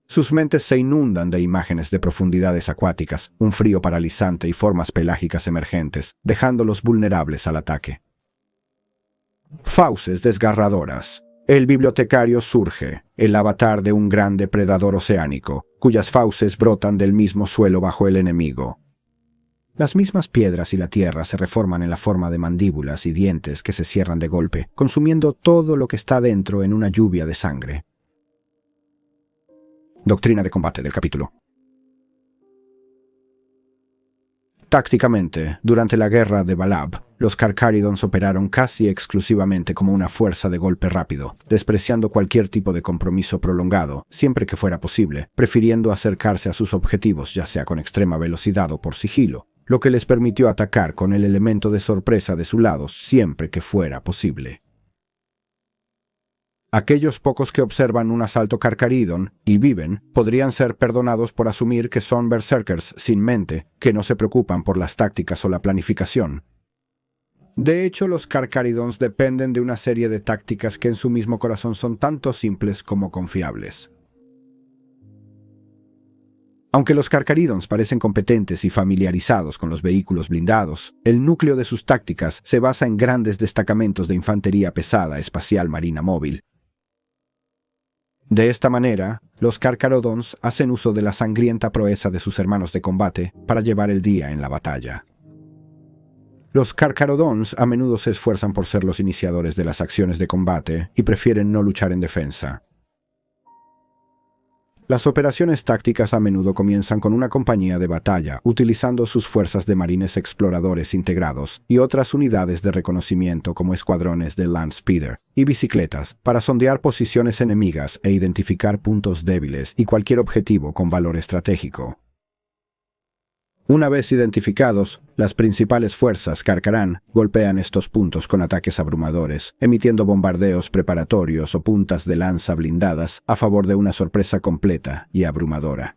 Sus mentes se inundan de imágenes de profundidades acuáticas, un frío paralizante y formas pelágicas emergentes, dejándolos vulnerables al ataque. Fauces desgarradoras. El bibliotecario surge, el avatar de un gran depredador oceánico, cuyas fauces brotan del mismo suelo bajo el enemigo. Las mismas piedras y la tierra se reforman en la forma de mandíbulas y dientes que se cierran de golpe, consumiendo todo lo que está dentro en una lluvia de sangre. Doctrina de combate del capítulo. Tácticamente, durante la guerra de Balab, los Carcharodons operaron casi exclusivamente como una fuerza de golpe rápido, despreciando cualquier tipo de compromiso prolongado, siempre que fuera posible, prefiriendo acercarse a sus objetivos ya sea con extrema velocidad o por sigilo, lo que les permitió atacar con el elemento de sorpresa de su lado siempre que fuera posible. Aquellos pocos que observan un asalto Carcharodon y viven podrían ser perdonados por asumir que son berserkers sin mente, que no se preocupan por las tácticas o la planificación. De hecho, los Carcharodons dependen de una serie de tácticas que en su mismo corazón son tanto simples como confiables. Aunque los Carcharodons parecen competentes y familiarizados con los vehículos blindados, el núcleo de sus tácticas se basa en grandes destacamentos de infantería pesada espacial marina móvil. De esta manera, los Carcharodons hacen uso de la sangrienta proeza de sus hermanos de combate para llevar el día en la batalla. Los Carcharodons a menudo se esfuerzan por ser los iniciadores de las acciones de combate y prefieren no luchar en defensa. Las operaciones tácticas a menudo comienzan con una compañía de batalla, utilizando sus fuerzas de marines exploradores integrados y otras unidades de reconocimiento como escuadrones de Landspeeder y bicicletas para sondear posiciones enemigas e identificar puntos débiles y cualquier objetivo con valor estratégico. Una vez identificados, las principales fuerzas Carcharan golpean estos puntos con ataques abrumadores, emitiendo bombardeos preparatorios o puntas de lanza blindadas a favor de una sorpresa completa y abrumadora.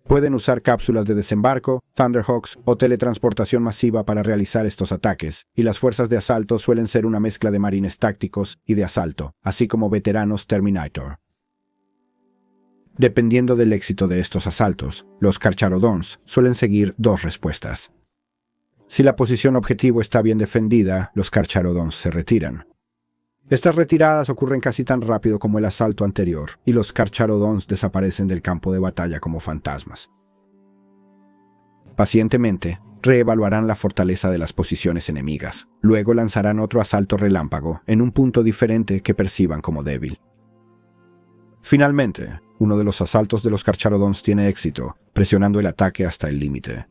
Pueden usar cápsulas de desembarco, Thunderhawks o teletransportación masiva para realizar estos ataques, y las fuerzas de asalto suelen ser una mezcla de marines tácticos y de asalto, así como veteranos Terminator. Dependiendo del éxito de estos asaltos, los Carcharodons suelen seguir dos respuestas. Si la posición objetivo está bien defendida, los Carcharodons se retiran. Estas retiradas ocurren casi tan rápido como el asalto anterior, y los Carcharodons desaparecen del campo de batalla como fantasmas. Pacientemente, reevaluarán la fortaleza de las posiciones enemigas. Luego lanzarán otro asalto relámpago en un punto diferente que perciban como débil. Finalmente, uno de los asaltos de los Carcharodons tiene éxito, presionando el ataque hasta el límite.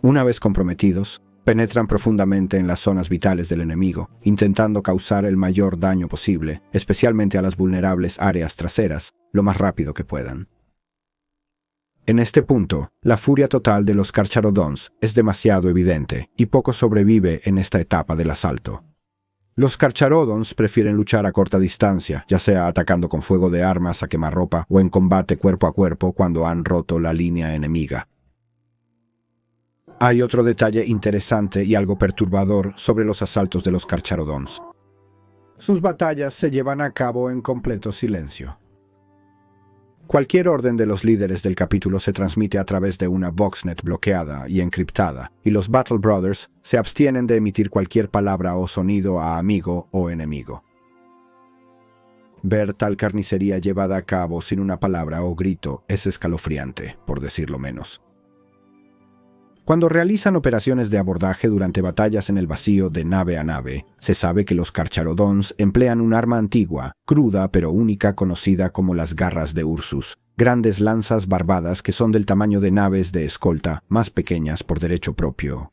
Una vez comprometidos, penetran profundamente en las zonas vitales del enemigo, intentando causar el mayor daño posible, especialmente a las vulnerables áreas traseras, lo más rápido que puedan. En este punto, la furia total de los Carcharodons es demasiado evidente, y poco sobrevive en esta etapa del asalto. Los Carcharodons prefieren luchar a corta distancia, ya sea atacando con fuego de armas a quemarropa o en combate cuerpo a cuerpo cuando han roto la línea enemiga. Hay otro detalle interesante y algo perturbador sobre los asaltos de los Carcharodons. Sus batallas se llevan a cabo en completo silencio. Cualquier orden de los líderes del capítulo se transmite a través de una Voxnet bloqueada y encriptada, y los Battle Brothers se abstienen de emitir cualquier palabra o sonido a amigo o enemigo. Ver tal carnicería llevada a cabo sin una palabra o grito es escalofriante, por decirlo menos. Cuando realizan operaciones de abordaje durante batallas en el vacío de nave a nave, se sabe que los Carcharodons emplean un arma antigua, cruda pero única conocida como las garras de Ursus, grandes lanzas barbadas que son del tamaño de naves de escolta, más pequeñas por derecho propio.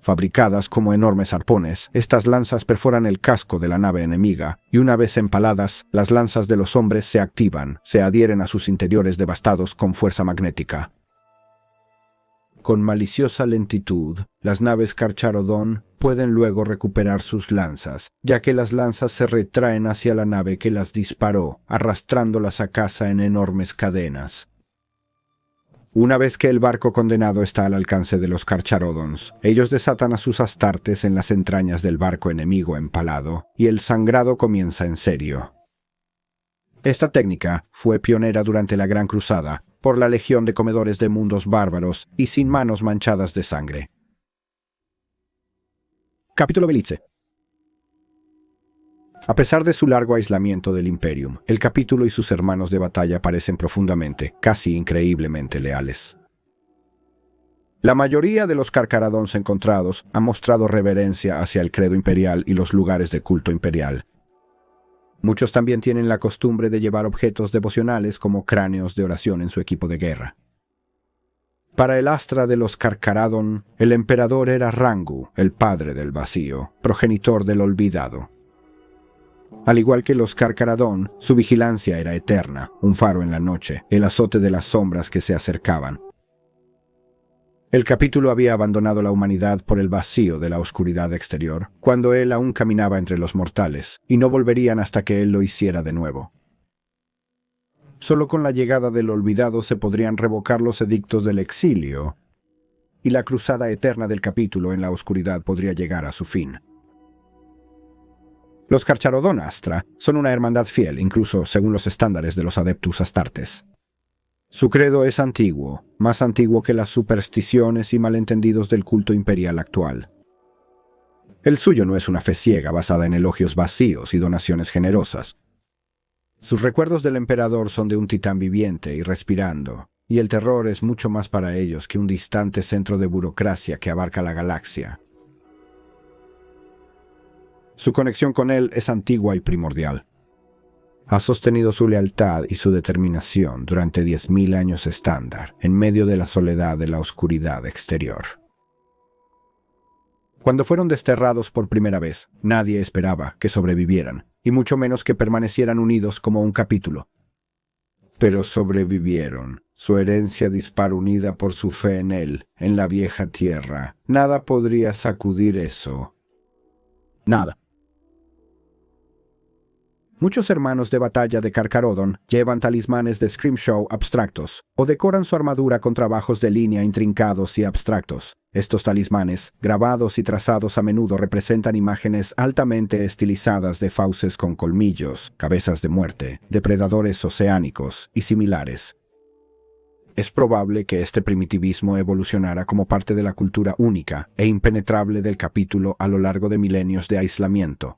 Fabricadas como enormes arpones, estas lanzas perforan el casco de la nave enemiga, y una vez empaladas, las lanzas de los hombres se activan, se adhieren a sus interiores devastados con fuerza magnética. Con maliciosa lentitud, las naves Carcharodon pueden luego recuperar sus lanzas, ya que las lanzas se retraen hacia la nave que las disparó, arrastrándolas a casa en enormes cadenas. Una vez que el barco condenado está al alcance de los Carcharodons, ellos desatan a sus astartes en las entrañas del barco enemigo empalado, y el sangrado comienza en serio. Esta técnica fue pionera durante la Gran Cruzada por la legión de comedores de mundos bárbaros y sin manos manchadas de sangre. Capítulo Belice. A pesar de su largo aislamiento del Imperium, el capítulo y sus hermanos de batalla parecen profundamente, casi increíblemente leales. La mayoría de los Carcharodons encontrados han mostrado reverencia hacia el credo imperial y los lugares de culto imperial. Muchos también tienen la costumbre de llevar objetos devocionales como cráneos de oración en su equipo de guerra. Para el astra de los Carcharodon, el emperador era Rangu, el padre del vacío, progenitor del olvidado. Al igual que los Carcharodon, su vigilancia era eterna, un faro en la noche, el azote de las sombras que se acercaban. El capítulo había abandonado la humanidad por el vacío de la oscuridad exterior, cuando él aún caminaba entre los mortales, y no volverían hasta que él lo hiciera de nuevo. Solo con la llegada del olvidado se podrían revocar los edictos del exilio, y la cruzada eterna del capítulo en la oscuridad podría llegar a su fin. Los Carcharodon Astra son una hermandad fiel, incluso según los estándares de los Adeptus Astartes. Su credo es antiguo, más antiguo que las supersticiones y malentendidos del culto imperial actual. El suyo no es una fe ciega basada en elogios vacíos y donaciones generosas. Sus recuerdos del emperador son de un titán viviente y respirando, y el terror es mucho más para ellos que un distante centro de burocracia que abarca la galaxia. Su conexión con él es antigua y primordial. Ha sostenido su lealtad y su determinación durante 10.000 años estándar, en medio de la soledad de la oscuridad exterior. Cuando fueron desterrados por primera vez, nadie esperaba que sobrevivieran, y mucho menos que permanecieran unidos como un capítulo. Pero sobrevivieron, su herencia dispar unida por su fe en él, en la vieja tierra. Nada podría sacudir eso. Nada. Muchos hermanos de batalla de Carcharodon llevan talismanes de Scrimshaw abstractos o decoran su armadura con trabajos de línea intrincados y abstractos. Estos talismanes, grabados y trazados a menudo, representan imágenes altamente estilizadas de fauces con colmillos, cabezas de muerte, depredadores oceánicos y similares. Es probable que este primitivismo evolucionara como parte de la cultura única e impenetrable del capítulo a lo largo de milenios de aislamiento.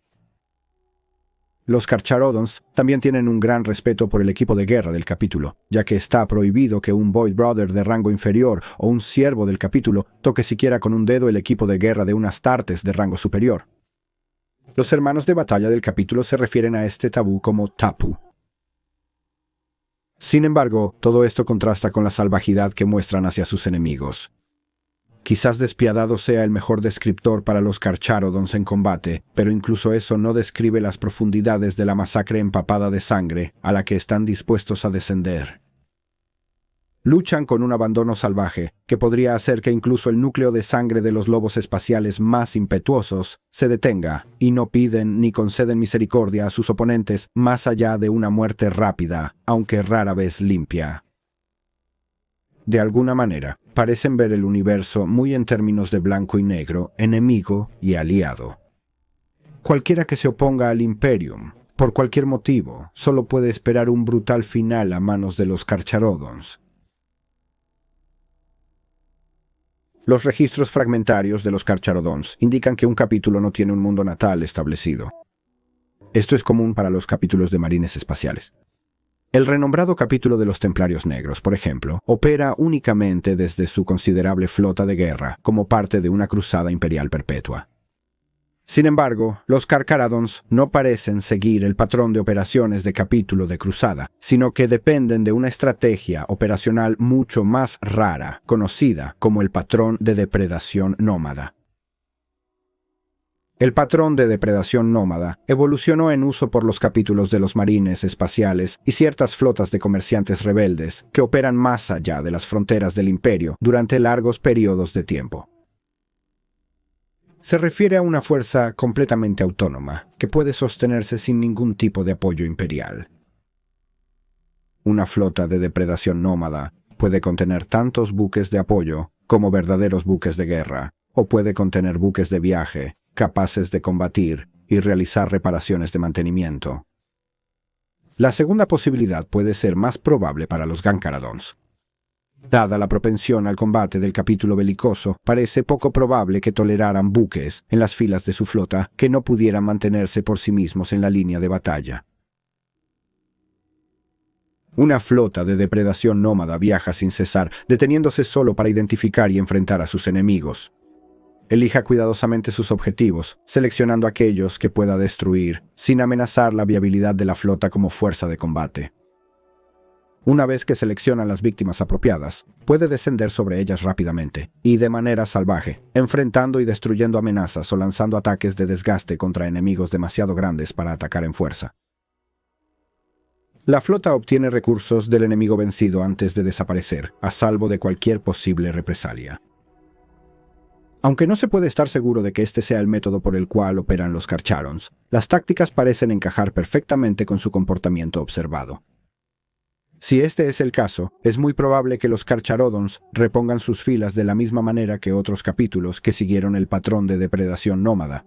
Los Carcharodons también tienen un gran respeto por el equipo de guerra del capítulo, ya que está prohibido que un Void Brother de rango inferior o un siervo del capítulo toque siquiera con un dedo el equipo de guerra de un Astartes de rango superior. Los hermanos de batalla del capítulo se refieren a este tabú como tapu. Sin embargo, todo esto contrasta con la salvajidad que muestran hacia sus enemigos. Quizás despiadado sea el mejor descriptor para los Carcharodons en combate, pero incluso eso no describe las profundidades de la masacre empapada de sangre a la que están dispuestos a descender. Luchan con un abandono salvaje que podría hacer que incluso el núcleo de sangre de los lobos espaciales más impetuosos se detenga, y no piden ni conceden misericordia a sus oponentes más allá de una muerte rápida, aunque rara vez limpia. De alguna manera, parecen ver el universo muy en términos de blanco y negro, enemigo y aliado. Cualquiera que se oponga al Imperium, por cualquier motivo, solo puede esperar un brutal final a manos de los Carcharodons. Los registros fragmentarios de los Carcharodons indican que un capítulo no tiene un mundo natal establecido. Esto es común para los capítulos de marines espaciales. El renombrado capítulo de los Templarios Negros, por ejemplo, opera únicamente desde su considerable flota de guerra como parte de una cruzada imperial perpetua. Sin embargo, los Carcharodons no parecen seguir el patrón de operaciones de capítulo de cruzada, sino que dependen de una estrategia operacional mucho más rara, conocida como el patrón de depredación nómada. El patrón de depredación nómada evolucionó en uso por los capítulos de los marines espaciales y ciertas flotas de comerciantes rebeldes que operan más allá de las fronteras del imperio durante largos periodos de tiempo. Se refiere a una fuerza completamente autónoma que puede sostenerse sin ningún tipo de apoyo imperial. Una flota de depredación nómada puede contener tantos buques de apoyo como verdaderos buques de guerra, o puede contener buques de viaje capaces de combatir y realizar reparaciones de mantenimiento. La segunda posibilidad puede ser más probable para los Gancaradons. Dada la propensión al combate del capítulo belicoso, parece poco probable que toleraran buques en las filas de su flota que no pudieran mantenerse por sí mismos en la línea de batalla. Una flota de depredación nómada viaja sin cesar, deteniéndose solo para identificar y enfrentar a sus enemigos. Elija cuidadosamente sus objetivos, seleccionando aquellos que pueda destruir, sin amenazar la viabilidad de la flota como fuerza de combate. Una vez que selecciona las víctimas apropiadas, puede descender sobre ellas rápidamente y de manera salvaje, enfrentando y destruyendo amenazas o lanzando ataques de desgaste contra enemigos demasiado grandes para atacar en fuerza. La flota obtiene recursos del enemigo vencido antes de desaparecer, a salvo de cualquier posible represalia. Aunque no se puede estar seguro de que este sea el método por el cual operan los Carcharons, las tácticas parecen encajar perfectamente con su comportamiento observado. Si este es el caso, es muy probable que los Carcharodons repongan sus filas de la misma manera que otros capítulos que siguieron el patrón de depredación nómada.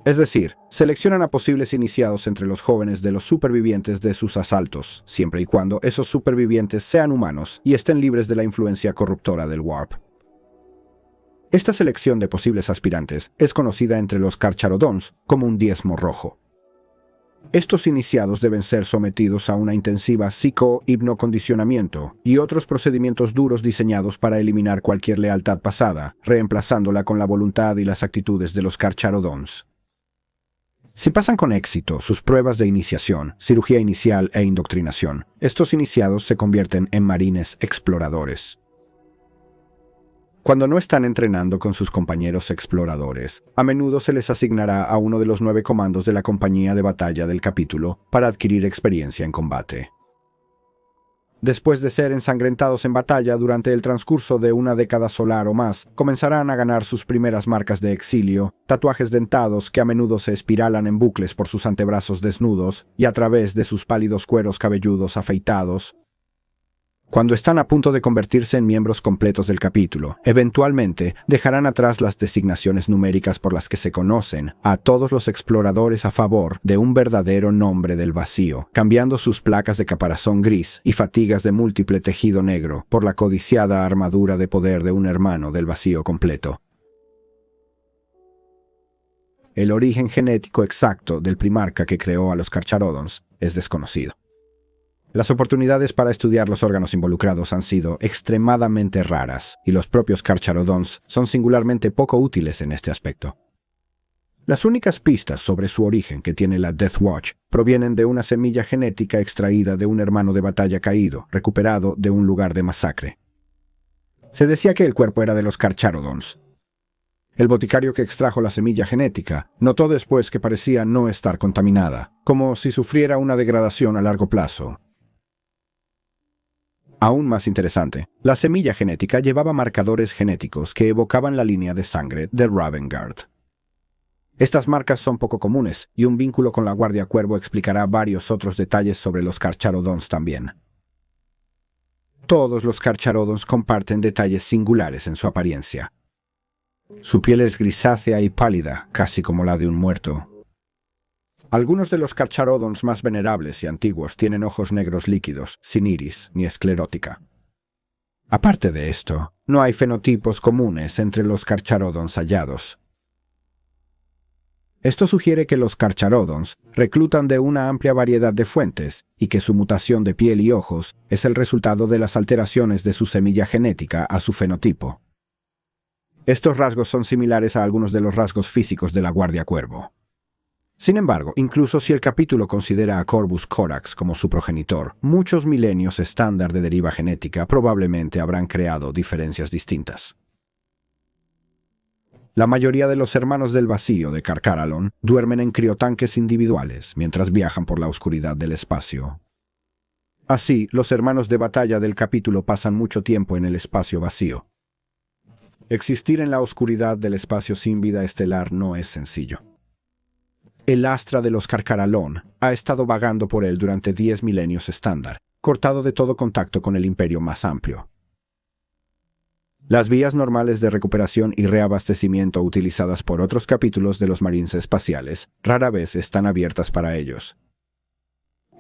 Es decir, seleccionan a posibles iniciados entre los jóvenes de los supervivientes de sus asaltos, siempre y cuando esos supervivientes sean humanos y estén libres de la influencia corruptora del Warp. Esta selección de posibles aspirantes es conocida entre los Carcharodons como un diezmo rojo. Estos iniciados deben ser sometidos a una intensiva psico-hipnocondicionamiento y otros procedimientos duros diseñados para eliminar cualquier lealtad pasada, reemplazándola con la voluntad y las actitudes de los Carcharodons. Si pasan con éxito sus pruebas de iniciación, cirugía inicial e indoctrinación, estos iniciados se convierten en marines exploradores. Cuando no están entrenando con sus compañeros exploradores, a menudo se les asignará a uno de los 9 comandos de la compañía de batalla del capítulo para adquirir experiencia en combate. Después de ser ensangrentados en batalla durante el transcurso de una década solar o más, comenzarán a ganar sus primeras marcas de exilio, tatuajes dentados que a menudo se espiralan en bucles por sus antebrazos desnudos y a través de sus pálidos cueros cabelludos afeitados. Cuando están a punto de convertirse en miembros completos del capítulo, eventualmente dejarán atrás las designaciones numéricas por las que se conocen a todos los exploradores a favor de un verdadero nombre del vacío, cambiando sus placas de caparazón gris y fatigas de múltiple tejido negro por la codiciada armadura de poder de un hermano del vacío completo. El origen genético exacto del primarca que creó a los Carcharodons es desconocido. Las oportunidades para estudiar los órganos involucrados han sido extremadamente raras, y los propios Carcharodons son singularmente poco útiles en este aspecto. Las únicas pistas sobre su origen que tiene la Death Watch provienen de una semilla genética extraída de un hermano de batalla caído, recuperado de un lugar de masacre. Se decía que el cuerpo era de los Carcharodons. El boticario que extrajo la semilla genética notó después que parecía no estar contaminada, como si sufriera una degradación a largo plazo. Aún más interesante, la semilla genética llevaba marcadores genéticos que evocaban la línea de sangre de Ravengard. Estas marcas son poco comunes, y un vínculo con la Guardia Cuervo explicará varios otros detalles sobre los Carcharodons también. Todos los Carcharodons comparten detalles singulares en su apariencia. Su piel es grisácea y pálida, casi como la de un muerto. Algunos de los Carcharodons más venerables y antiguos tienen ojos negros líquidos, sin iris ni esclerótica. Aparte de esto, no hay fenotipos comunes entre los Carcharodons hallados. Esto sugiere que los Carcharodons reclutan de una amplia variedad de fuentes y que su mutación de piel y ojos es el resultado de las alteraciones de su semilla genética a su fenotipo. Estos rasgos son similares a algunos de los rasgos físicos de la Guardia Cuervo. Sin embargo, incluso si el capítulo considera a Corvus Corax como su progenitor, muchos milenios estándar de deriva genética probablemente habrán creado diferencias distintas. La mayoría de los hermanos del vacío de Carcharodon duermen en criotanques individuales mientras viajan por la oscuridad del espacio. Así, los hermanos de batalla del capítulo pasan mucho tiempo en el espacio vacío. Existir en la oscuridad del espacio sin vida estelar no es sencillo. El Astra de los Carcharodon ha estado vagando por él durante 10 milenios estándar, cortado de todo contacto con el imperio más amplio. Las vías normales de recuperación y reabastecimiento utilizadas por otros capítulos de los Marines espaciales rara vez están abiertas para ellos.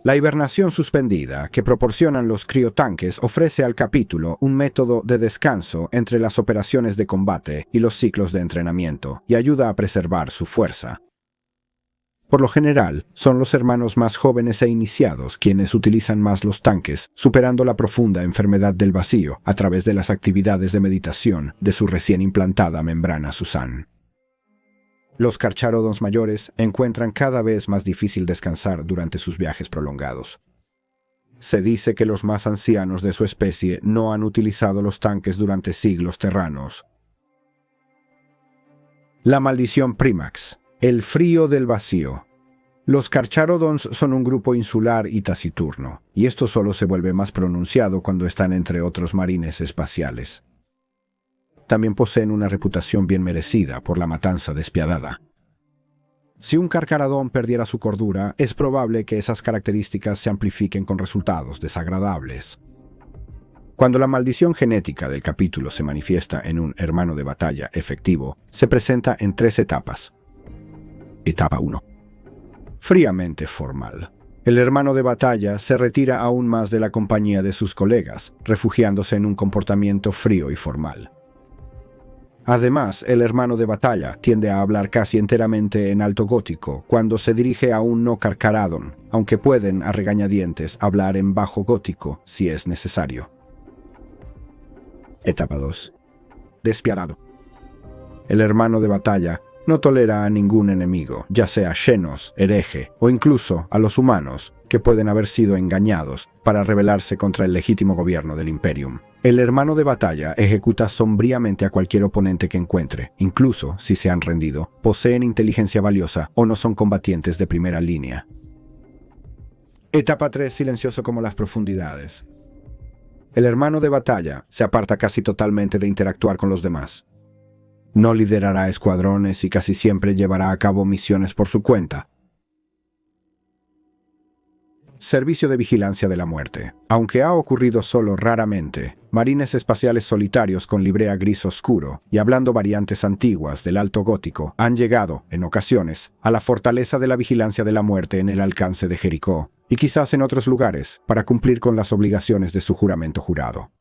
La hibernación suspendida que proporcionan los criotanques ofrece al capítulo un método de descanso entre las operaciones de combate y los ciclos de entrenamiento y ayuda a preservar su fuerza. Por lo general, son los hermanos más jóvenes e iniciados quienes utilizan más los tanques, superando la profunda enfermedad del vacío a través de las actividades de meditación de su recién implantada membrana Susan. Los Carcharodons mayores encuentran cada vez más difícil descansar durante sus viajes prolongados. Se dice que los más ancianos de su especie no han utilizado los tanques durante siglos terranos. La maldición Primax. El frío del vacío. Los Carcharodons son un grupo insular y taciturno, y esto solo se vuelve más pronunciado cuando están entre otros marines espaciales. También poseen una reputación bien merecida por la matanza despiadada. Si un Carcharodon perdiera su cordura, es probable que esas características se amplifiquen con resultados desagradables. Cuando la maldición genética del capítulo se manifiesta en un hermano de batalla efectivo, se presenta en 3 etapas. Etapa 1. Fríamente formal. El hermano de batalla se retira aún más de la compañía de sus colegas, refugiándose en un comportamiento frío y formal. Además, el hermano de batalla tiende a hablar casi enteramente en alto gótico cuando se dirige a un no Carcharodon, aunque pueden a regañadientes hablar en bajo gótico si es necesario. Etapa 2. Despiadado. El hermano de batalla no tolera a ningún enemigo, ya sea Xenos, hereje o incluso a los humanos, que pueden haber sido engañados para rebelarse contra el legítimo gobierno del Imperium. El hermano de batalla ejecuta sombríamente a cualquier oponente que encuentre, incluso si se han rendido, poseen inteligencia valiosa o no son combatientes de primera línea. Etapa 3. Silencioso como las profundidades. El hermano de batalla se aparta casi totalmente de interactuar con los demás. No liderará escuadrones y casi siempre llevará a cabo misiones por su cuenta. Servicio de vigilancia de la muerte. Aunque ha ocurrido solo raramente, marines espaciales solitarios con librea gris oscuro y hablando variantes antiguas del alto gótico han llegado, en ocasiones, a la fortaleza de la vigilancia de la muerte en el alcance de Jericó, y quizás en otros lugares, para cumplir con las obligaciones de su juramento jurado.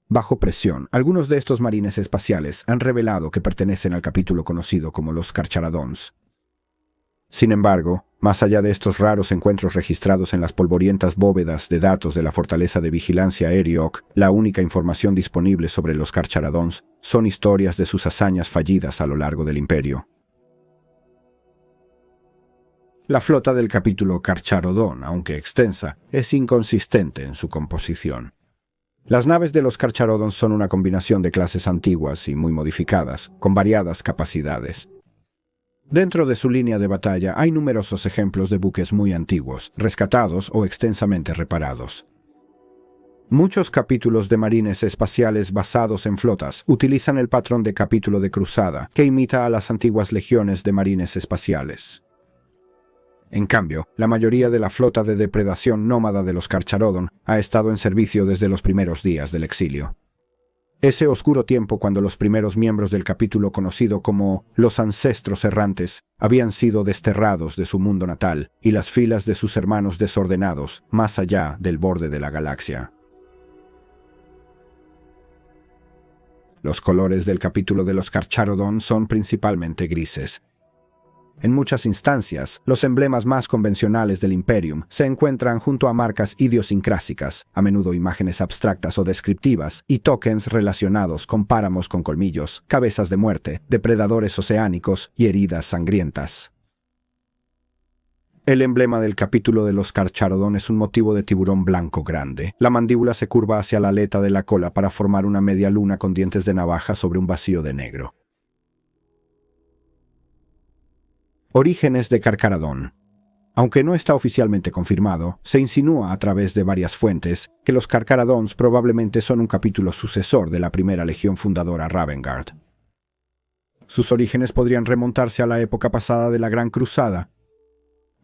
Bajo presión, algunos de estos marines espaciales han revelado que pertenecen al capítulo conocido como los Carcharodons. Sin embargo, más allá de estos raros encuentros registrados en las polvorientas bóvedas de datos de la fortaleza de vigilancia Eriok, la única información disponible sobre los Carcharodons son historias de sus hazañas fallidas a lo largo del Imperio. La flota del capítulo Carcharodon, aunque extensa, es inconsistente en su composición. Las naves de los Carcharodons son una combinación de clases antiguas y muy modificadas, con variadas capacidades. Dentro de su línea de batalla hay numerosos ejemplos de buques muy antiguos, rescatados o extensamente reparados. Muchos capítulos de marines espaciales basados en flotas utilizan el patrón de capítulo de cruzada, que imita a las antiguas legiones de marines espaciales. En cambio, la mayoría de la flota de depredación nómada de los Carcharodon ha estado en servicio desde los primeros días del exilio. Ese oscuro tiempo cuando los primeros miembros del capítulo conocido como los Ancestros Errantes habían sido desterrados de su mundo natal y las filas de sus hermanos desordenados más allá del borde de la galaxia. Los colores del capítulo de los Carcharodon son principalmente grises. En muchas instancias, los emblemas más convencionales del Imperium se encuentran junto a marcas idiosincrásicas, a menudo imágenes abstractas o descriptivas, y tokens relacionados con páramos con colmillos, cabezas de muerte, depredadores oceánicos y heridas sangrientas. El emblema del capítulo de los Carcharodon es un motivo de tiburón blanco grande. La mandíbula se curva hacia la aleta de la cola para formar una media luna con dientes de navaja sobre un vacío de negro. Orígenes de Carcharodon. Aunque no está oficialmente confirmado, se insinúa a través de varias fuentes que los Carcharodons probablemente son un capítulo sucesor de la primera legión fundadora Ravengard. Sus orígenes podrían remontarse a la época pasada de la Gran Cruzada.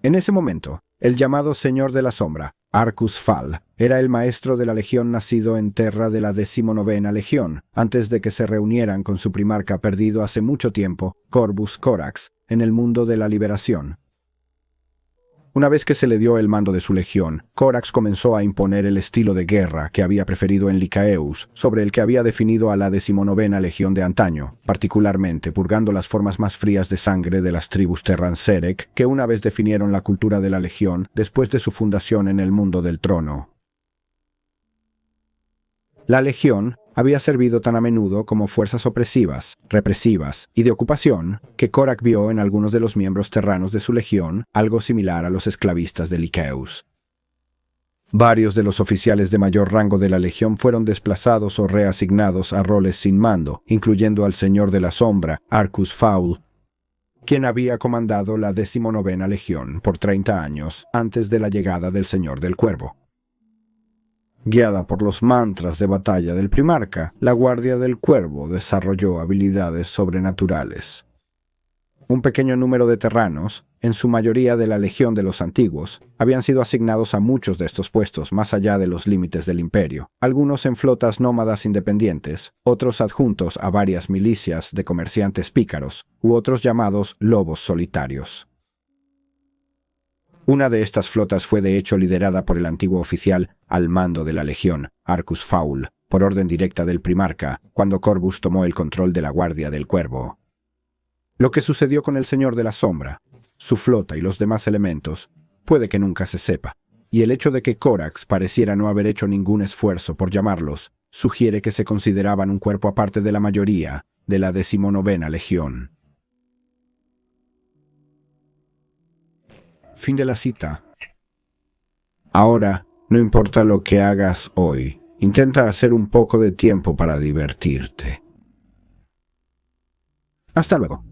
En ese momento, el llamado Señor de la Sombra, Arcus Fal, era el maestro de la legión nacido en Terra de la 19ª Legión, antes de que se reunieran con su primarca perdido hace mucho tiempo, Corvus Corax, en el mundo de la liberación. Una vez que se le dio el mando de su legión, Corax comenzó a imponer el estilo de guerra que había preferido en Lycaeus, sobre el que había definido a la 19ª Legión de antaño, particularmente purgando las formas más frías de sangre de las tribus Terrancerec, que una vez definieron la cultura de la legión después de su fundación en el mundo del trono. La legión había servido tan a menudo como fuerzas opresivas, represivas y de ocupación, que Corax vio en algunos de los miembros terranos de su legión algo similar a los esclavistas de Lycaeus. Varios de los oficiales de mayor rango de la legión fueron desplazados o reasignados a roles sin mando, incluyendo al Señor de la Sombra, Arcus Faul, quien había comandado la 19ª Legión por 30 años antes de la llegada del Señor del Cuervo. Guiada por los mantras de batalla del primarca, la Guardia del Cuervo desarrolló habilidades sobrenaturales. Un pequeño número de terranos, en su mayoría de la Legión de los Antiguos, habían sido asignados a muchos de estos puestos más allá de los límites del imperio, algunos en flotas nómadas independientes, otros adjuntos a varias milicias de comerciantes pícaros, u otros llamados lobos solitarios. Una de estas flotas fue de hecho liderada por el antiguo oficial al mando de la legión, Arcus Faul, por orden directa del primarca, cuando Corvus tomó el control de la Guardia del Cuervo. Lo que sucedió con el Señor de la Sombra, su flota y los demás elementos, puede que nunca se sepa, y el hecho de que Corax pareciera no haber hecho ningún esfuerzo por llamarlos, sugiere que se consideraban un cuerpo aparte de la mayoría de la 19ª Legión. Fin de la cita. Ahora, no importa lo que hagas hoy, intenta hacer un poco de tiempo para divertirte. Hasta luego.